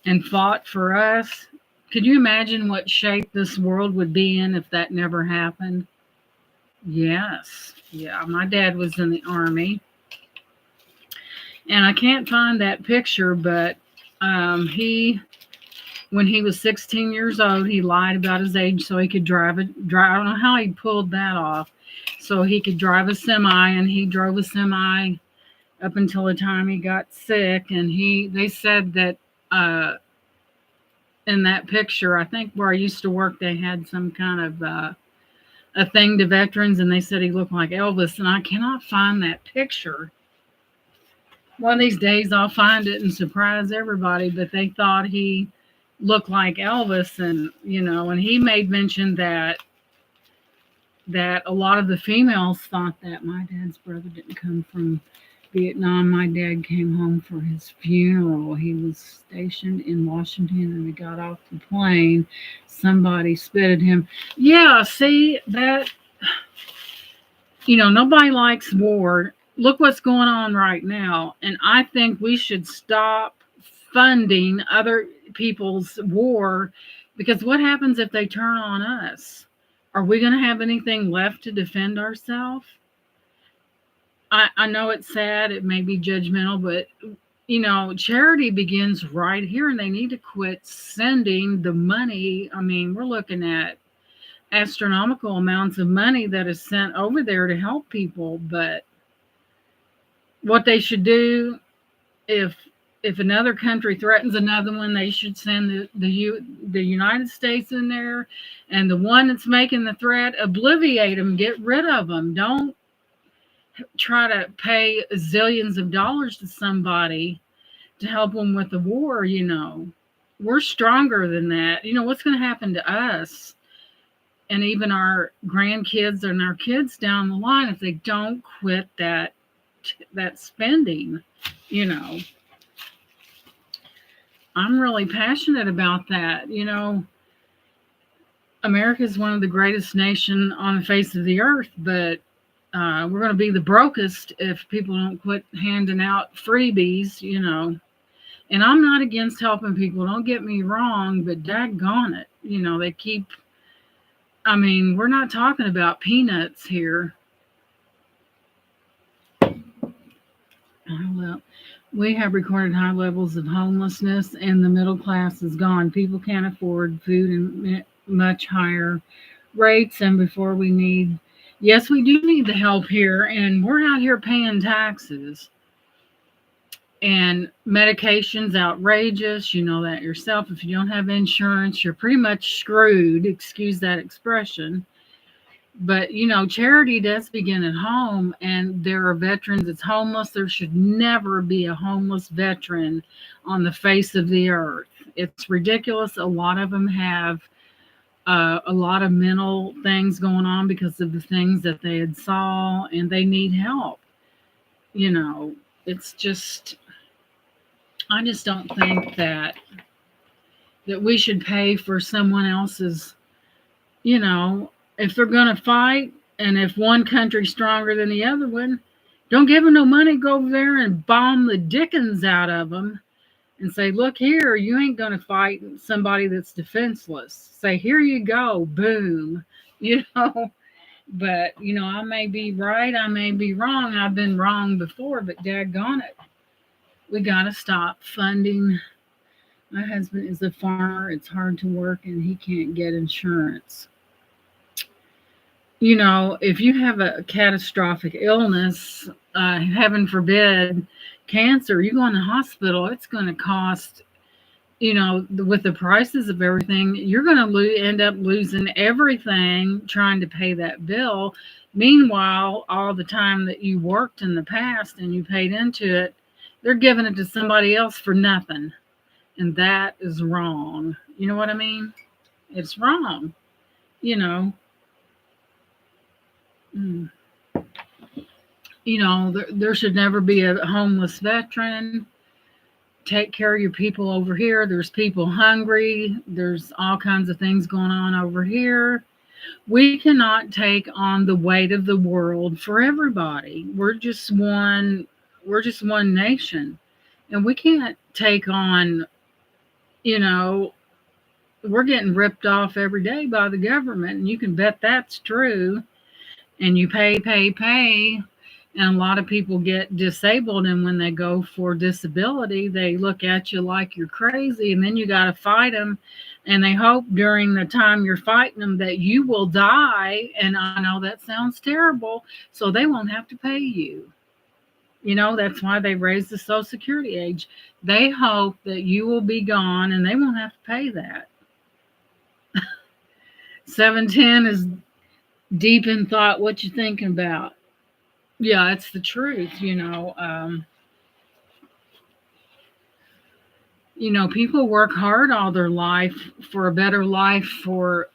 and fought for us, could you imagine what shape this world would be in if that never happened? Yes. Yeah, my dad was in the Army. And I can't find that picture, but when he was 16 years old, he lied about his age so he could drive. I don't know how he pulled that off. So he could drive a semi, and he drove a semi up until the time he got sick. And they said that in that picture, I think where I used to work, they had some kind of a thing to veterans, and they said he looked like Elvis. And I cannot find that picture. One of these days I'll find it and surprise everybody, but they thought he looked like Elvis. And, and he made mention that a lot of the females thought that. My dad's brother didn't come from Vietnam. My dad came home for his funeral. He was stationed in Washington, and we got off the plane. Somebody spit at him. Yeah, see, that, nobody likes war. Look what's going on right now. And I think we should stop funding other people's war, because what happens if they turn on us? Are we going to have anything left to defend ourselves? I know it's sad. It may be judgmental, but, charity begins right here, and they need to quit sending the money. I mean, we're looking at astronomical amounts of money that is sent over there to help people. But what they should do, if another country threatens another one, they should send the United States in there, and the one that's making the threat, obliviate them, get rid of them. Don't try to pay zillions of dollars to somebody to help them with the war. We're stronger than that. What's going to happen to us and even our grandkids and our kids down the line if they don't quit that spending? I'm really passionate about that. America is one of the greatest nations on the face of the earth, but we're going to be the brokest if people don't quit handing out freebies. And I'm not against helping people, don't get me wrong, but daggone it, they keep, we're not talking about peanuts here. Well, we have recorded high levels of homelessness, and the middle class is gone. People can't afford food and much higher rates, and before we need Yes, we do need the help here, and we're out here paying taxes. And medication's outrageous. You know that yourself. If you don't have insurance, you're pretty much screwed. Excuse that expression. But charity does begin at home, and there are veterans that's homeless. There should never be a homeless veteran on the face of the earth. It's ridiculous. A lot of them have a lot of mental things going on because of the things that they had saw, and they need help. You know, it's just I just don't think that we should pay for someone else's, you know, if they're going to fight and if one country's stronger than the other one, don't give them no money. Go over there and bomb the dickens out of them and say, look here, you ain't going to fight somebody that's defenseless. Say, here you go, boom, you know. But, I may be right, I may be wrong. I've been wrong before, but daggone it. We got to stop funding. My husband is a farmer. It's hard to work and he can't get insurance. If you have a catastrophic illness, heaven forbid, cancer, you go in the hospital, it's going to cost, with the prices of everything, you're going to end up losing everything trying to pay that bill. Meanwhile, all the time that you worked in the past and you paid into it, they're giving it to somebody else for nothing. And that is wrong. You know what I mean? It's wrong. You know, mm. There should never be a homeless veteran. Take care of your people over here. There's people hungry. There's all kinds of things going on over here. We cannot take on the weight of the world for everybody. We're just one nation. And we can't take on, we're getting ripped off every day by the government, and you can bet that's true. And you pay, and a lot of people get disabled, and when they go for disability, they look at you like you're crazy, and then you got to fight them, and they hope during the time you're fighting them that you will die, and I know that sounds terrible, so they won't have to pay you. That's why they raised the Social Security age. They hope that you will be gone, and they won't have to pay that. 710 is deep in thought. What you thinking about? Yeah, it's the truth. People work hard all their life for a better life for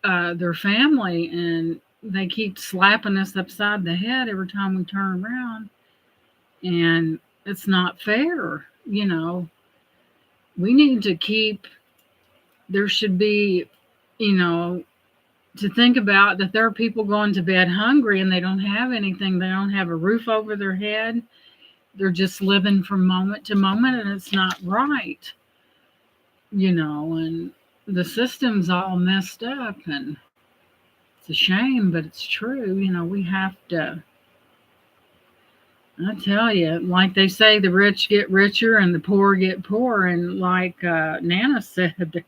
their family, and they keep slapping us upside the head every time we turn around, and it's not fair. We need to keep. There should be, to think about that there are people going to bed hungry and they don't have anything. They don't have a roof over their head. They're just living from moment to moment, and it's not right. And the system's all messed up, and it's a shame, but it's true. We have to, I tell you, like they say, the rich get richer and the poor get poorer. And like Nana said,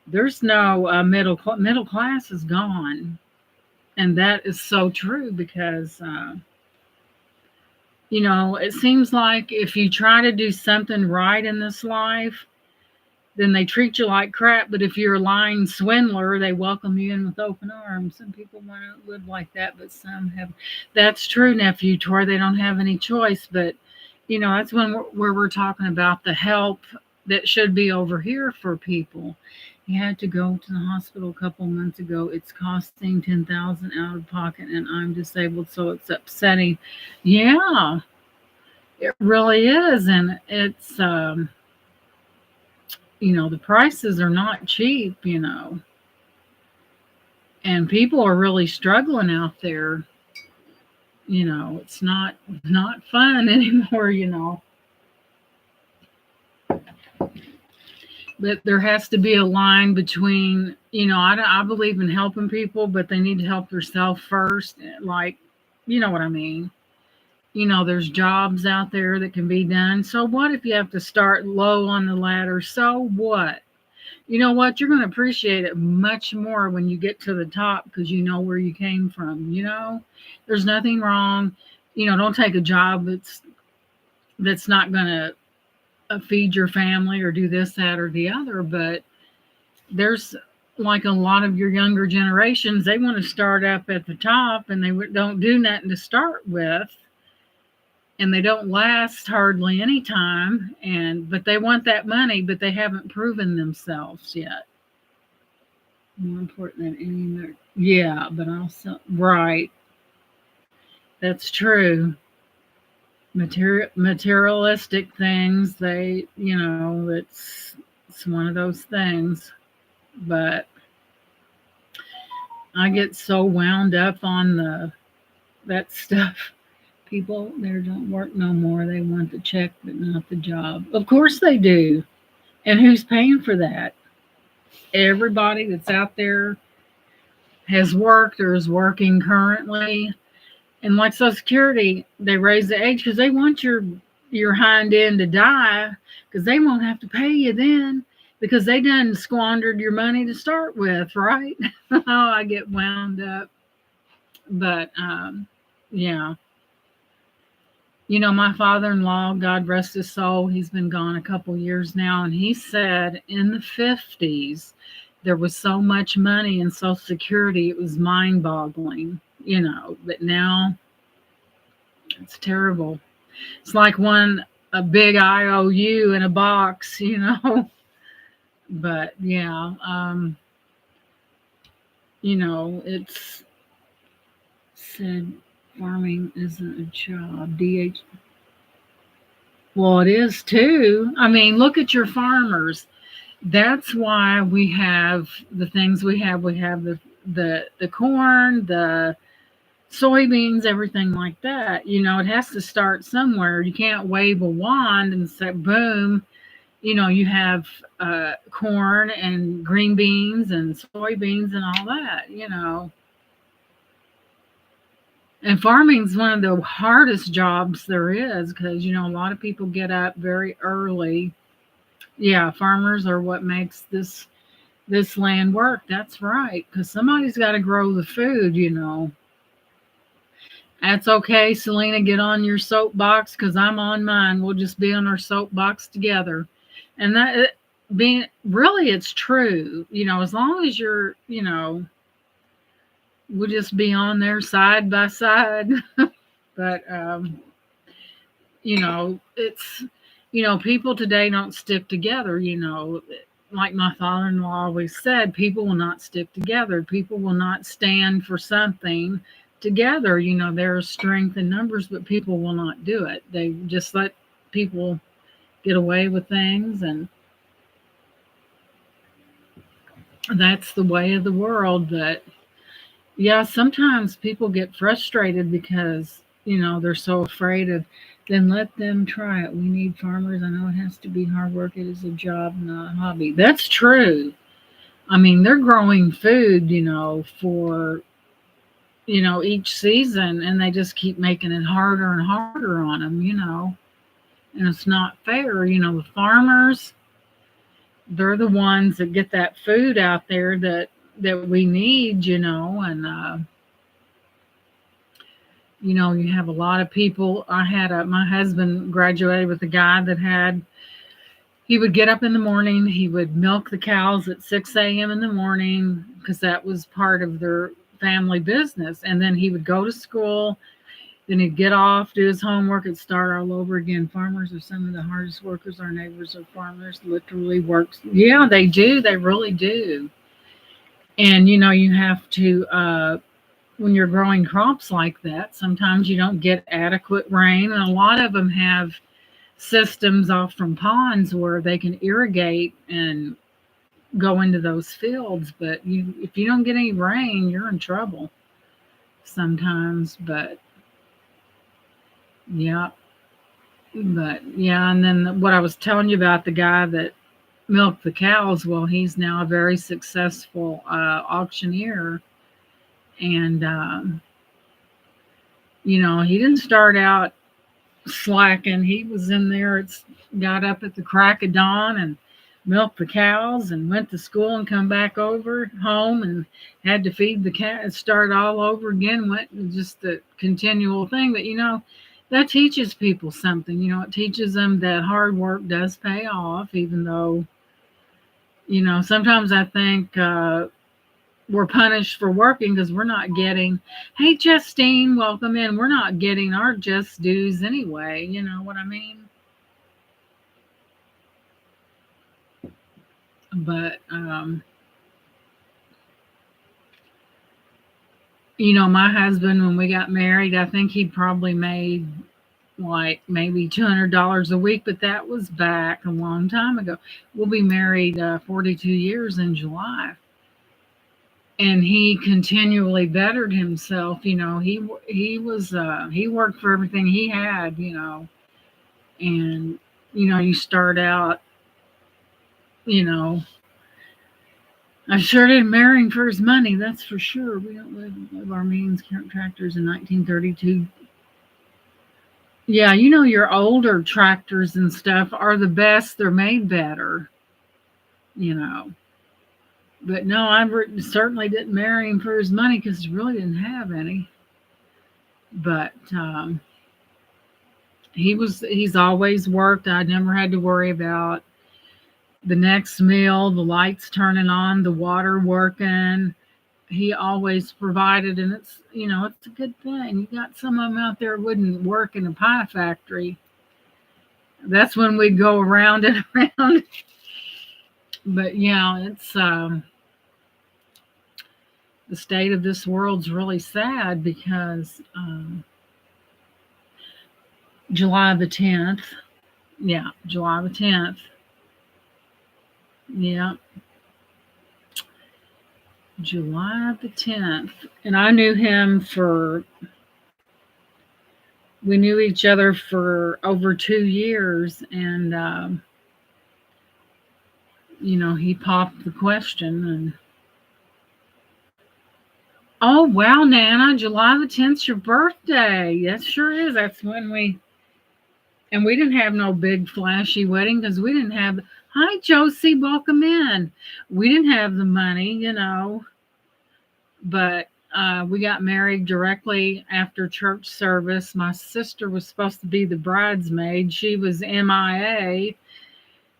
there's no middle class is gone. And that is so true because, it seems like if you try to do something right in this life, then they treat you like crap. But if you're a lying swindler, they welcome you in with open arms. Some people want to live like that, but some have. That's true, nephew Tor. They don't have any choice. But, that's where we're talking about the help that should be over here for people. He had to go to the hospital a couple months ago. It's costing $10,000 out of pocket, and I'm disabled, so it's upsetting. Yeah, it really is, and it's the prices are not cheap. And people are really struggling out there. It's not fun anymore. But there has to be a line between, I believe in helping people, but they need to help themselves first. Like, you know what I mean? There's jobs out there that can be done. So what if you have to start low on the ladder? So what? You know what? You're going to appreciate it much more when you get to the top because you know where you came from. There's nothing wrong. Don't take a job that's not going to feed your family or do this, that, or the other. But there's like a lot of your younger generations, they want to start up at the top and they don't do nothing to start with. And they don't last hardly any time. But they want that money, but they haven't proven themselves yet. More important than any other. Yeah, but also, right. That's true. Materialistic things, it's one of those things. But I get so wound up on that stuff. People there don't work no more. They want the check, but not the job. Of course they do. And who's paying for that? Everybody that's out there has worked or is working currently. And like Social Security, they raise the age because they want your hind end to die because they won't have to pay you then because they done squandered your money to start with, right? Oh, I get wound up. But yeah. My father-in-law, God rest his soul, he's been gone a couple years now, and he said in the 50s there was so much money in Social Security, it was mind-boggling, but now it's terrible. It's like a big IOU in a box, But yeah, it's said farming isn't a job. Well, it is too. I mean, look at your farmers. That's why we have the things we have. We have the corn, the soybeans, everything like that. It has to start somewhere. You can't wave a wand and say, boom, you have corn and green beans and soybeans and all that. And farming is one of the hardest jobs there is because, a lot of people get up very early. Yeah, farmers are what makes this land work. That's right, because somebody's got to grow the food. That's okay, Selena, get on your soapbox because I'm on mine. We'll just be on our soapbox together. And that being really, it's true. As long as we'll just be on there side by side. But, it's, people today don't stick together, like my father-in-law always said, people will not stick together. People will not stand for something together. There is strength in numbers, but people will not do it. They just let people get away with things, and that's the way of the world. But yeah, sometimes people get frustrated because, they're so afraid of, then let them try it. We need farmers. I know it has to be hard work. It is a job, not a hobby. That's true. I mean, they're growing food, for, each season, and they just keep making it harder and harder on them, and it's not fair. The farmers, they're the ones that get that food out there that we need, and you have a lot of people. I had my husband graduated with a guy that he would get up in the morning, he would milk the cows at 6 a.m. in the morning because that was part of their family business, and then he would go to school. Then he'd get off, do his homework, and start all over again. Farmers are some of the hardest workers. Our neighbors are farmers, literally works. Yeah, they do. They really do. And, you have to, when you're growing crops like that, sometimes you don't get adequate rain. And a lot of them have systems off from ponds where they can irrigate and go into those fields. But if you don't get any rain, you're in trouble sometimes. But yeah, and then what I was telling you about the guy that milked the cows, well, he's now a very successful auctioneer, and he didn't start out slacking. He was in there. Got up at the crack of dawn and milked the cows and went to school and come back over home and had to feed the cat and start all over again. Went just the continual thing. But that teaches people something. It teaches them that hard work does pay off, even though sometimes I think we're punished for working because we're not getting, hey, Justine, welcome in. We're not getting our just dues anyway. You know what I mean? But, my husband, when we got married, I think he probably made like maybe $200 a week, but that was back a long time ago. We'll be married 42 years in July. And he continually bettered himself. He worked for everything he had. And you start out. You know, I sure didn't marry him for his money. That's for sure. We don't live our means. Tractors in 1932. Yeah, your older tractors and stuff are the best. They're made better. You know. But no, I certainly didn't marry him for his money because he really didn't have any. But he's always worked. I never had to worry about the next meal, the lights turning on, the water working. He always provided, and it's a good thing. You got some of them out there wouldn't work in a pie factory. That's when we'd go around and around. But yeah, it's the state of this world's really sad because July the 10th. Yeah, July the 10th. Yeah. July the 10th. And I knew him we knew each other for over 2 years. And, he popped the question. And oh, wow, Nana, July the 10th's your birthday. Yes, sure is. That's when and we didn't have no big flashy wedding because we didn't have, hi, Josie, welcome in. We didn't have the money, but we got married directly after church service. My sister was supposed to be the bridesmaid. She was MIA.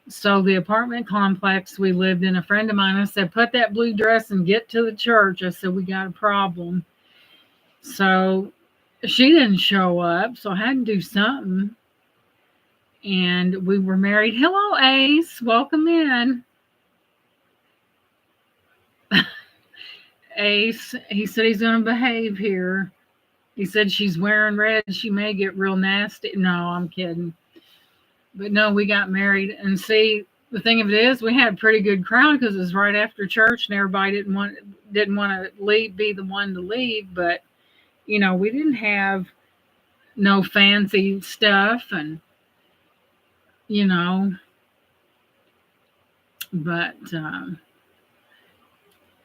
So the apartment complex we lived in, a friend of mine, I said, put that blue dress and get to the church. I said, we got a problem. So she didn't show up, so I had to do something. And we were married. Hello, Ace. Welcome in. Ace, he said he's going to behave here. He said she's wearing red. She may get real nasty. No, I'm kidding. But no, we got married. And see, the thing of it is, we had a pretty good crowd because it was right after church, and everybody didn't want to be the one to leave. But we didn't have no fancy stuff, and but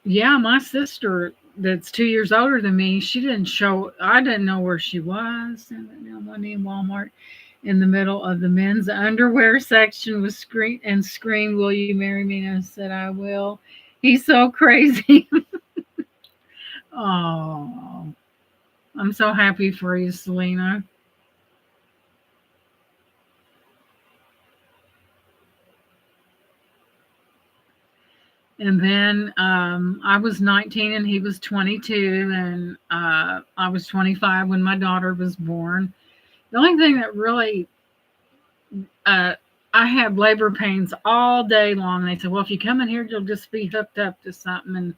yeah, my sister that's 2 years older than me, she didn't show. I didn't know where she was. And one day in Walmart, in the middle of the men's underwear section, was screamed, "Will you marry me?" And I said, "I will." He's so crazy. Oh, I'm so happy for you, Selena. And then I was 19 and he was 22, and I was 25 when my daughter was born. The only thing that really, I had labor pains all day long. And they said, well, if you come in here, you'll just be hooked up to something. And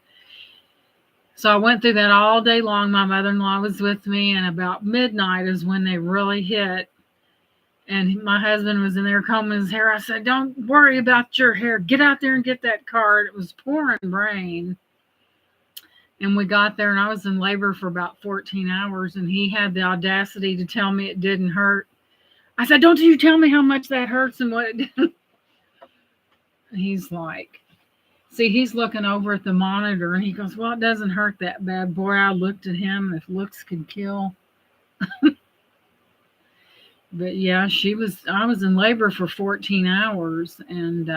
so I went through that all day long. My mother-in-law was with me, and about midnight is when they really hit. And my husband was in there combing his hair. I said, don't worry about your hair. Get out there and get that card. It was pouring rain. And we got there, and I was in labor for about 14 hours. And he had the audacity to tell me it didn't hurt. I said, don't you tell me how much that hurts and what it did. He's like, see, he's looking over at the monitor, and he goes, well, it doesn't hurt that bad. Boy, I looked at him. If looks could kill. But yeah, I was in labor for 14 hours, and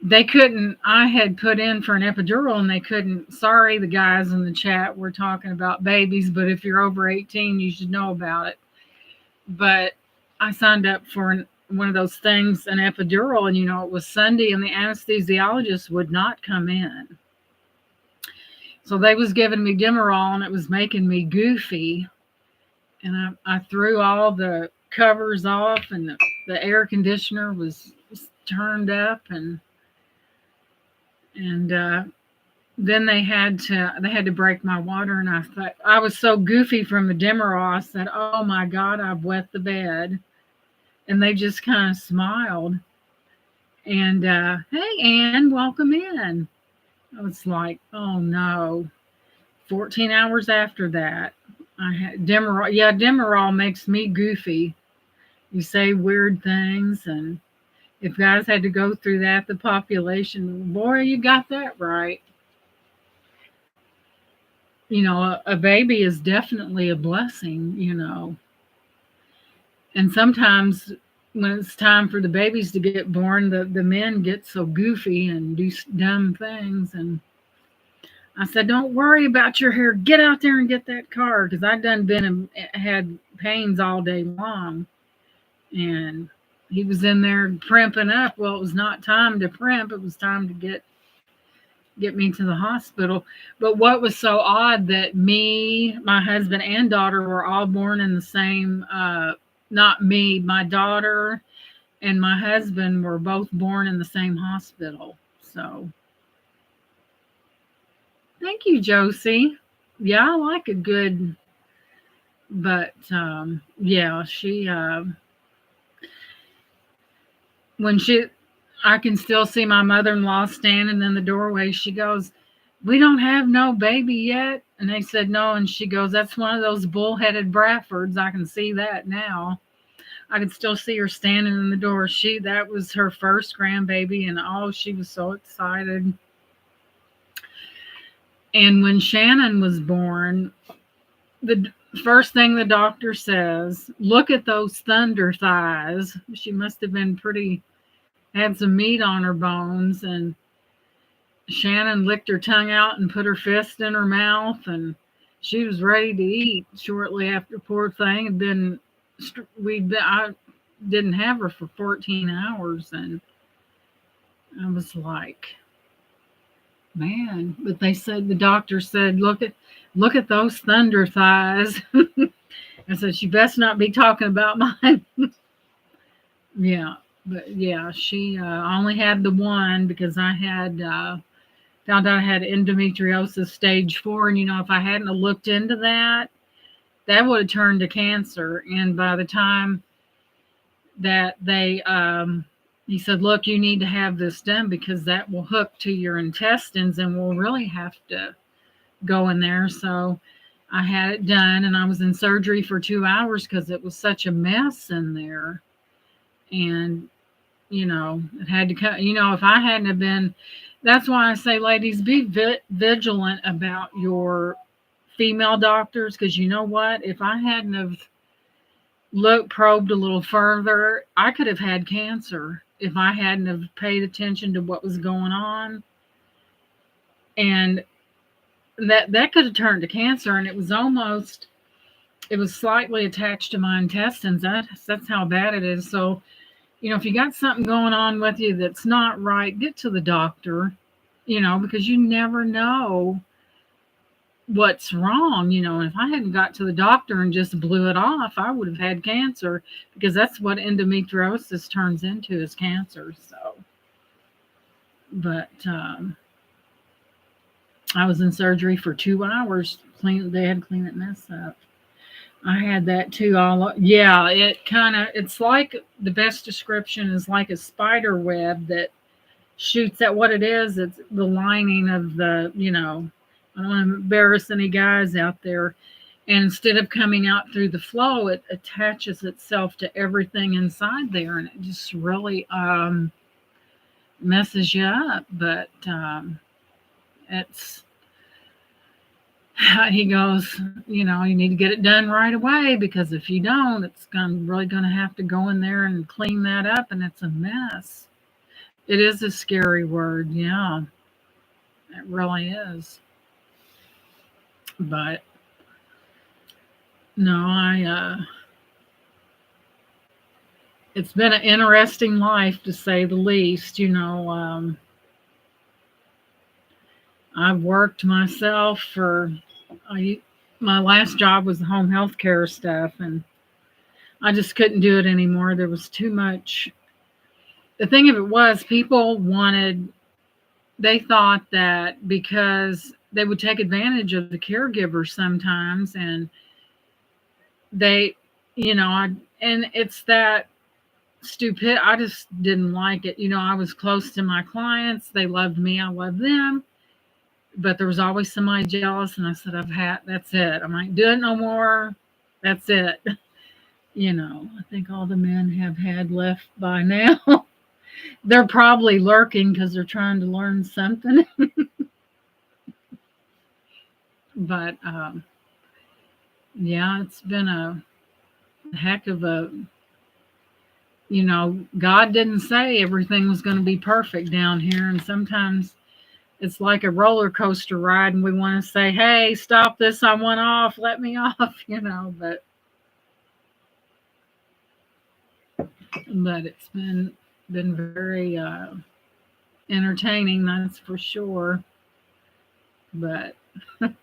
They couldn't. I had put in for an epidural and they couldn't. Sorry, the guys in the chat were talking about babies, but if you're over 18, you should know about it. But I signed up for one of those things, an epidural, and it was Sunday and the anesthesiologist would not come in. So they was giving me Demerol and it was making me goofy. And I threw all the covers off and the air conditioner was turned up and then they had to break my water, and I thought I was so goofy from the Demerol. I said, "Oh my God, I've wet the bed," and they just kind of smiled. And hey, Ann, welcome in. I was like, "Oh no!" 14 hours after that, I had Demerol. Yeah, Demerol makes me goofy. You say weird things, and if guys had to go through that, the population, boy, you got that right. A baby is definitely a blessing. And sometimes when it's time for the babies to get born, the men get so goofy and do dumb things. And I said, don't worry about your hair. Get out there and get that car. Because I done had pains all day long. And he was in there primping up. Well, it was not time to primp. It was time to get me to the hospital. But what was so odd that me, my husband, and daughter were all born in the same, not me, my daughter and my husband were both born in the same hospital. So thank you, Josie. Yeah, I like a good, but yeah, she, I can still see my mother-in-law standing in the doorway. She goes, "We don't have no baby yet." And they said no. And she goes, "That's one of those bullheaded Braffords. I can see that now." I could still see her standing in the door. That was her first grandbaby. And oh, she was so excited. And when Shannon was born, the first thing the doctor says, "Look at those thunder thighs." She must have been had some meat on her bones. And Shannon licked her tongue out and put her fist in her mouth, and she was ready to eat shortly after. Poor thing had been, I didn't have her for 14 hours, and I was like, man. But the doctor said, look at those thunder thighs. I said, she best not be talking about mine. Yeah, but yeah, she only had the one because I had found out I had endometriosis stage 4. And if I hadn't looked into that would have turned to cancer. And by the time that he said, look, you need to have this done because that will hook to your intestines and we'll really have to go in there. So I had it done, and I was in surgery for 2 hours because it was such a mess in there. And it had to come. If I hadn't have been, that's why I say, ladies, be vigilant about your female doctors, because you know what? If I hadn't have probed a little further, I could have had cancer if I hadn't have paid attention to what was going on. And that could have turned to cancer. And it was slightly attached to my intestines. That's how bad it is. So, if you got something going on with you that's not right, get to the doctor, because you never know what's wrong. And if I hadn't got to the doctor and just blew it off, I would have had cancer, because that's what endometriosis turns into, is cancer. So, but I was in surgery for 2 hours. They had to clean that mess up. I had that too. Yeah, it's like, the best description is like a spider web that shoots at what it is. It's the lining of the, I don't want to embarrass any guys out there. And instead of coming out through the flow, it attaches itself to everything inside there. And it just really messes you up. But he goes, you need to get it done right away, because if you don't, it's really going to have to go in there and clean that up, and it's a mess. It is a scary word. Yeah, it really is. But no, it's been an interesting life to say the least. I've worked myself I, my last job was the home health care stuff, and I just couldn't do it anymore. There was too much. The thing of it was, they thought that because they would take advantage of the caregivers sometimes, and they, and it's that stupid. I just didn't like it. I was close to my clients. They loved me. I loved them. But there was always somebody jealous, and I said, that's it. I ain't doing it no more. That's it. I think all the men have had left by now. They're probably lurking because they're trying to learn something. But yeah, it's been a heck of God didn't say everything was going to be perfect down here. And sometimes it's like a roller coaster ride, and we want to say, hey, stop this. I want off. Let me off, but it's been very entertaining, that's for sure. But I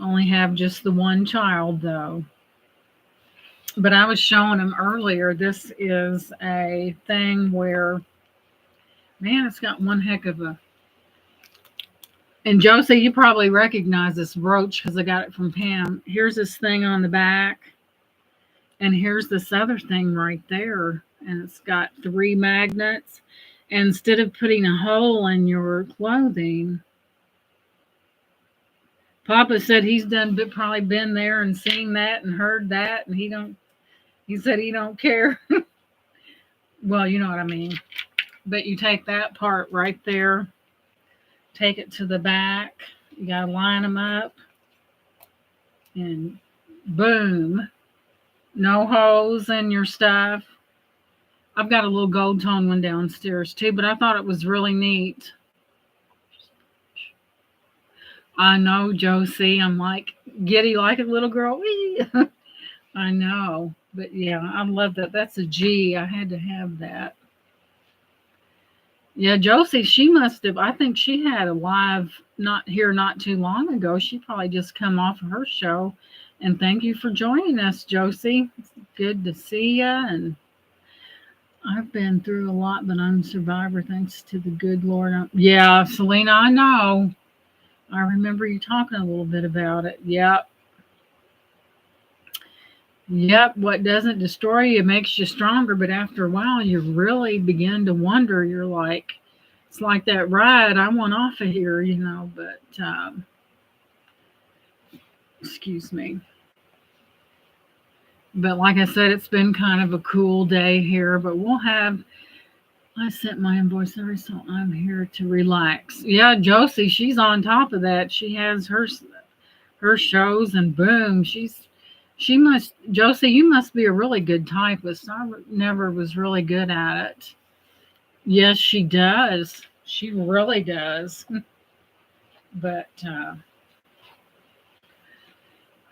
only have just the one child, though. But I was showing him earlier, this is a thing where, man, it's got one heck of a. And Josie, you probably recognize this brooch because I got it from Pam. Here's this thing on the back, and here's this other thing right there. And it's got 3 magnets. And instead of putting a hole in your clothing, Papa said he's probably been there and seen that and heard that, and he said he don't care. Well, you know what I mean. But you take that part right there, take it to the back. You got to line them up, and boom, no holes in your stuff. I've got a little gold tone one downstairs too, but I thought it was really neat. I know, Josie. I'm like giddy like a little girl. I know. But yeah, I love that. That's a G. I had to have that. Yeah, Josie, she must have. I think she had a live not too long ago. She probably just come off of her show. And thank you for joining us, Josie. It's good to see you. And I've been through a lot, but I'm a survivor thanks to the good Lord. Yeah, Selena, I know. I remember you talking a little bit about it. Yep. Yep. What doesn't destroy you makes you stronger. But after a while, you really begin to wonder. You're like, it's like that ride. I want off of here, but excuse me. But like I said, it's been kind of a cool day here. But I sent my invoice every, so I'm here to relax. Yeah, Josie, she's on top of that. She has her shows, and boom, Josie, you must be a really good typist. I never was really good at it. Yes, she does. She really does. But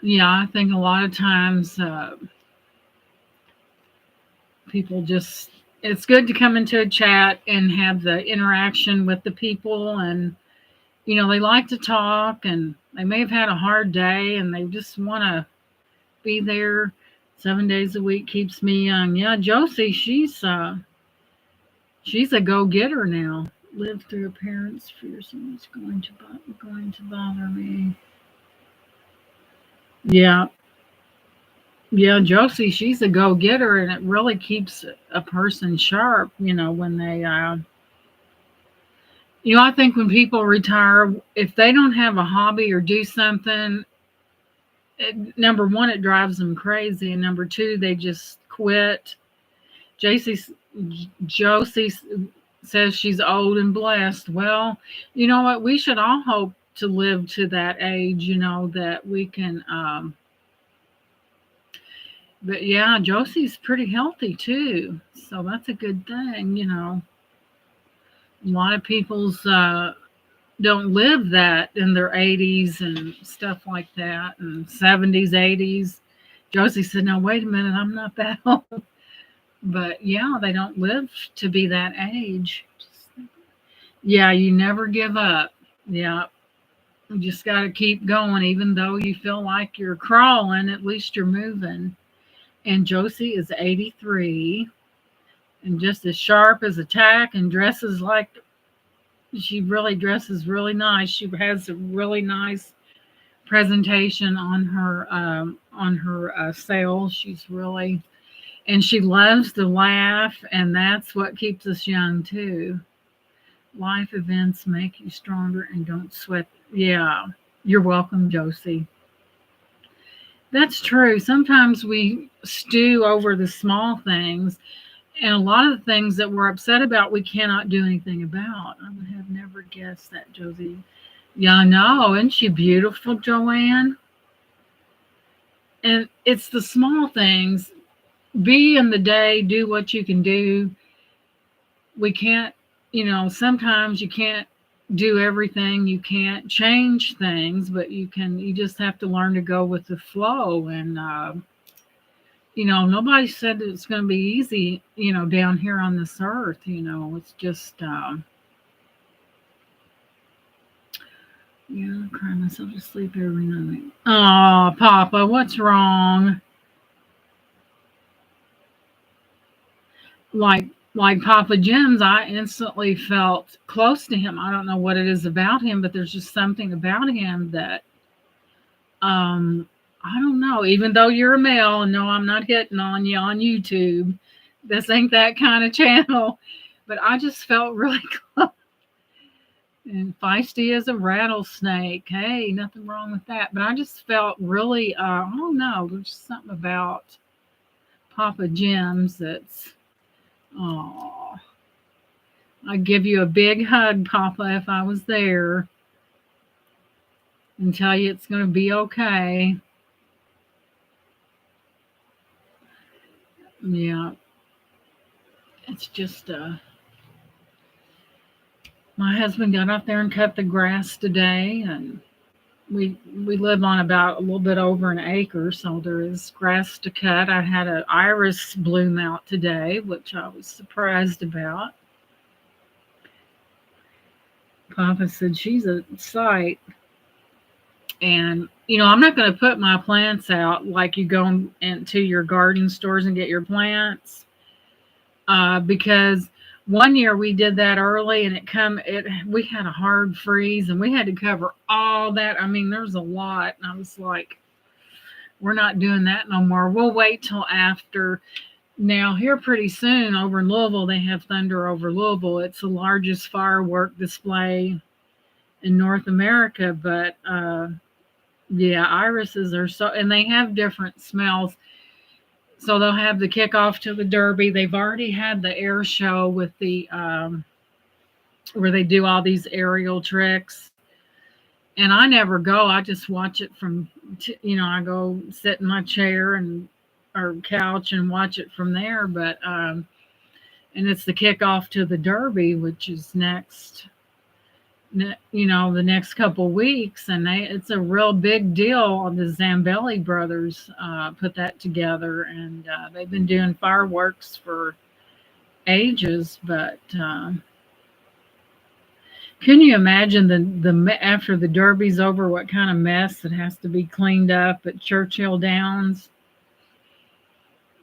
yeah, I think a lot of times people just, it's good to come into a chat and have the interaction with the people, and they like to talk, and they may have had a hard day and they just want to be there. 7 days a week keeps me young. Yeah, Josie, she's a go-getter now. Lived through a parent's fear, someone's going to bother me. Yeah. Yeah, Josie, she's a go-getter, and it really keeps a person sharp, when they I think when people retire, if they don't have a hobby or do something, number one, it drives them crazy, and number two, they just quit. Josie says she's old and blessed. Well, you know what? We should all hope to live to that age, that we can, But yeah, Josie's pretty healthy too. So that's a good thing, you know. A lot of people's don't live that in their 80s and stuff like that, and 70s, 80s. Josie said, "No, wait a minute, I'm not that old." But yeah, they don't live to be that age. Yeah, you never give up. Yeah, you just got to keep going, even though you feel like you're crawling, at least you're moving. And Josie is 83 and just as sharp as a tack and dresses like she really dresses really nice. She has a really nice presentation on her sales. She's really and she loves to laugh, and that's what keeps us young too. Life events make you stronger and don't sweat. Yeah, you're welcome, Josie. That's true. Sometimes we stew over the small things, and a lot of the things that we're upset about, we cannot do anything about. I would have never guessed that, Josie. Yeah, I know. Isn't she beautiful, Joanne? And it's the small things. Be in the day, do what you can do. We can't, sometimes you can't do everything. You can't change things, but you just have to learn to go with the flow. And, nobody said it's going to be easy, down here on this earth. It's just, I cry myself to sleep every night. Oh, Papa, what's wrong? Like like Papa Jim's, I instantly felt close to him. I don't know what it is about him, but there's just something about him that um I don't know. Even though you're a male, and no, I'm not hitting on you on YouTube. This ain't that kind of channel. But I just felt really close and feisty as a rattlesnake. Hey, nothing wrong with that. But I just felt really I don't know, there's just something about Papa Jim's that's oh, I'd give you a big hug, Papa, if I was there and tell you it's going to be okay. Yeah, it's just, my husband got out there and cut the grass today, and we live on about a little bit over an acre, so there is grass to cut. I had an iris bloom out today, which I was surprised about. Papa said she's a sight. And, I'm not going to put my plants out like you go into your garden stores and get your plants. Because one year we did that early and we had a hard freeze and we had to cover all that. I mean, there's a lot. And I was like, we're not doing that no more. We'll wait till after. Now, here pretty soon over in Louisville, they have Thunder over Louisville. It's the largest firework display in North America. But, yeah, irises are and they have different smells. So they'll have the kickoff to the Derby. They've already had the air show with the where they do all these aerial tricks. And I never go. I just watch it from, I go sit in my chair or couch and watch it from there. But and it's the kickoff to the Derby, which is the next couple weeks, and it's a real big deal. The Zambelli brothers put that together, and they've been doing fireworks for ages. But can you imagine the after the Derby's over, what kind of mess that has to be cleaned up at Churchill Downs?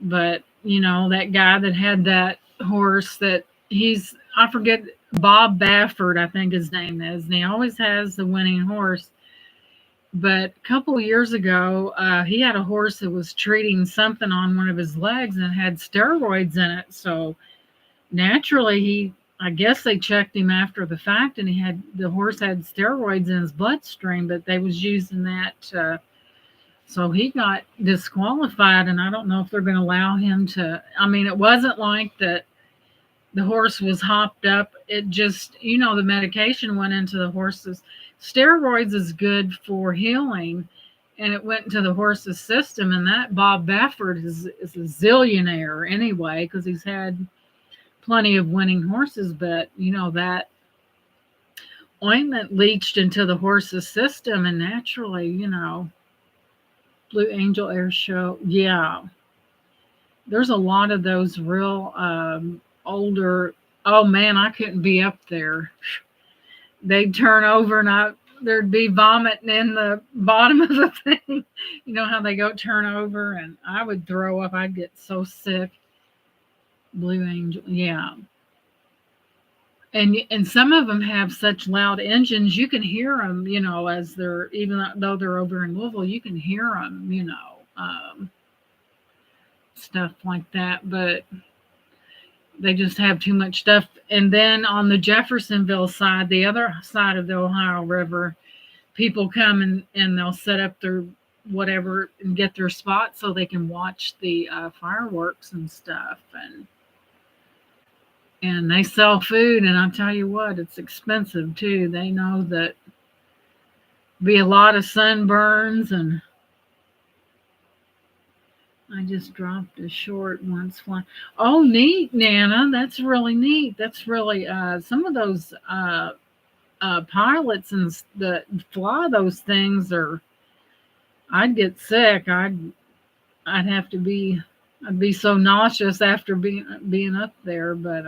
But that guy that had that horse that I forget, Bob Baffert, I think his name is, and he always has the winning horse. But a couple of years ago, he had a horse that was treating something on one of his legs and had steroids in it. So naturally, I guess they checked him after the fact, and the horse had steroids in his bloodstream, but they was using that. So he got disqualified, and I don't know if they're going to allow him to. I mean, it wasn't like that the horse was hopped up. It just, the medication went into the horse's. Steroids is good for healing. and it went into the horse's system. And that Bob Baffert is a zillionaire anyway, because he's had plenty of winning horses. But that ointment leached into the horse's system, and naturally, Blue Angel Air Show, yeah, there's a lot of those real older. Oh man, I couldn't be up there. They'd turn over, and there'd be vomiting in the bottom of the thing. You know how they go turn over, and I would throw up. I'd get so sick. Blue Angel, yeah. And some of them have such loud engines, you can hear them, as they're, even though they're over in Louisville, you can hear them, stuff like that. But they just have too much stuff. And then on the Jeffersonville side, the other side of the Ohio River, people come and they'll set up their whatever and get their spot so they can watch the fireworks and stuff. And they sell food, and I'll tell you what, it's expensive too. They know that be a lot of sunburns, and I just dropped a short once flying. Oh, neat, Nana. That's really neat. That's really some of those pilots and that fly those things I'd get sick. I'd have to be. I'd be so nauseous after being up there. But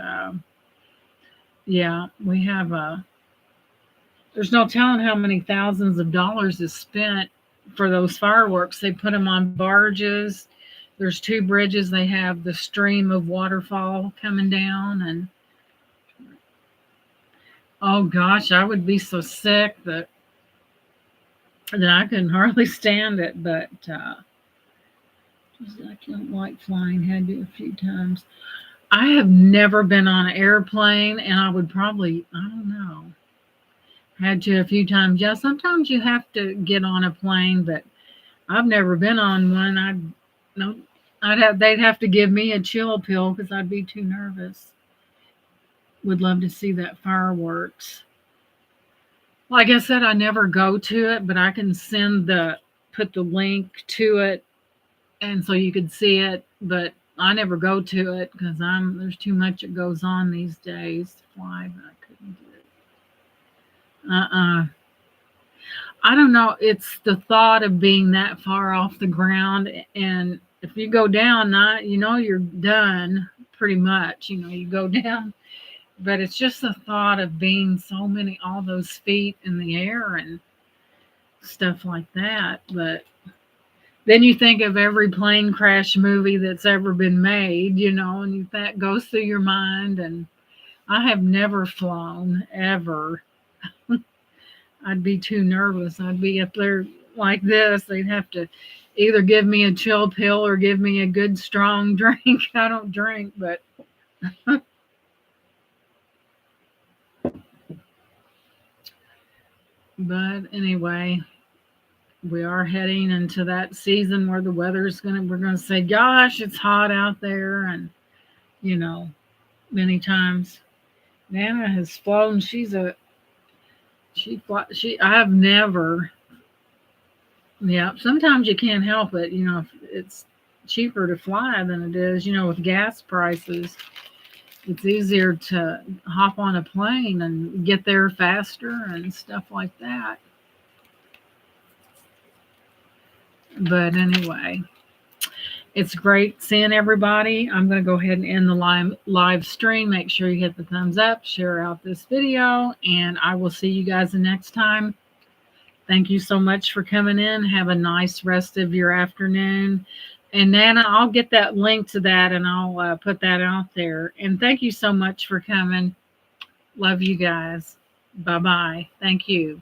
yeah, we have there's no telling how many thousands of dollars is spent for those fireworks. They put them on barges. There's 2 bridges. They have the stream of waterfall coming down, and oh gosh, I would be so sick that I couldn't hardly stand it. But I don't like flying. Had to a few times. I have never been on an airplane, and I would probably, I don't know, had to a few times. Yeah, sometimes you have to get on a plane, but I've never been on one. They'd have to give me a chill pill because I'd be too nervous. Would love to see that fireworks. Like I said, I never go to it, but I can put the link to it, and so you could see it, but I never go to it because there's too much that goes on these days to fly, but I couldn't do it. I don't know. It's the thought of being that far off the ground, and if you go down, you're done pretty much. You go down, but it's just the thought of being all those feet in the air and stuff like that. But then you think of every plane crash movie that's ever been made, and that goes through your mind. And I have never flown, ever. I'd be too nervous. I'd be up there like this. They'd have to either give me a chill pill or give me a good strong drink. I don't drink, but but anyway, we are heading into that season where the weather's we're going to say, gosh, it's hot out there. And, many times Nana has flown. I've never, yeah, sometimes you can't help it. It's cheaper to fly than it is, with gas prices. It's easier to hop on a plane and get there faster and stuff like that. But anyway, it's great seeing everybody. I'm going to go ahead and end the live stream. Make sure you hit the thumbs up, share out this video, and I will see you guys the next time. Thank you so much for coming in. Have a nice rest of your afternoon. And Nana, I'll get that link to that, and I'll put that out there. And thank you so much for coming. Love you guys. Bye-bye. Thank you.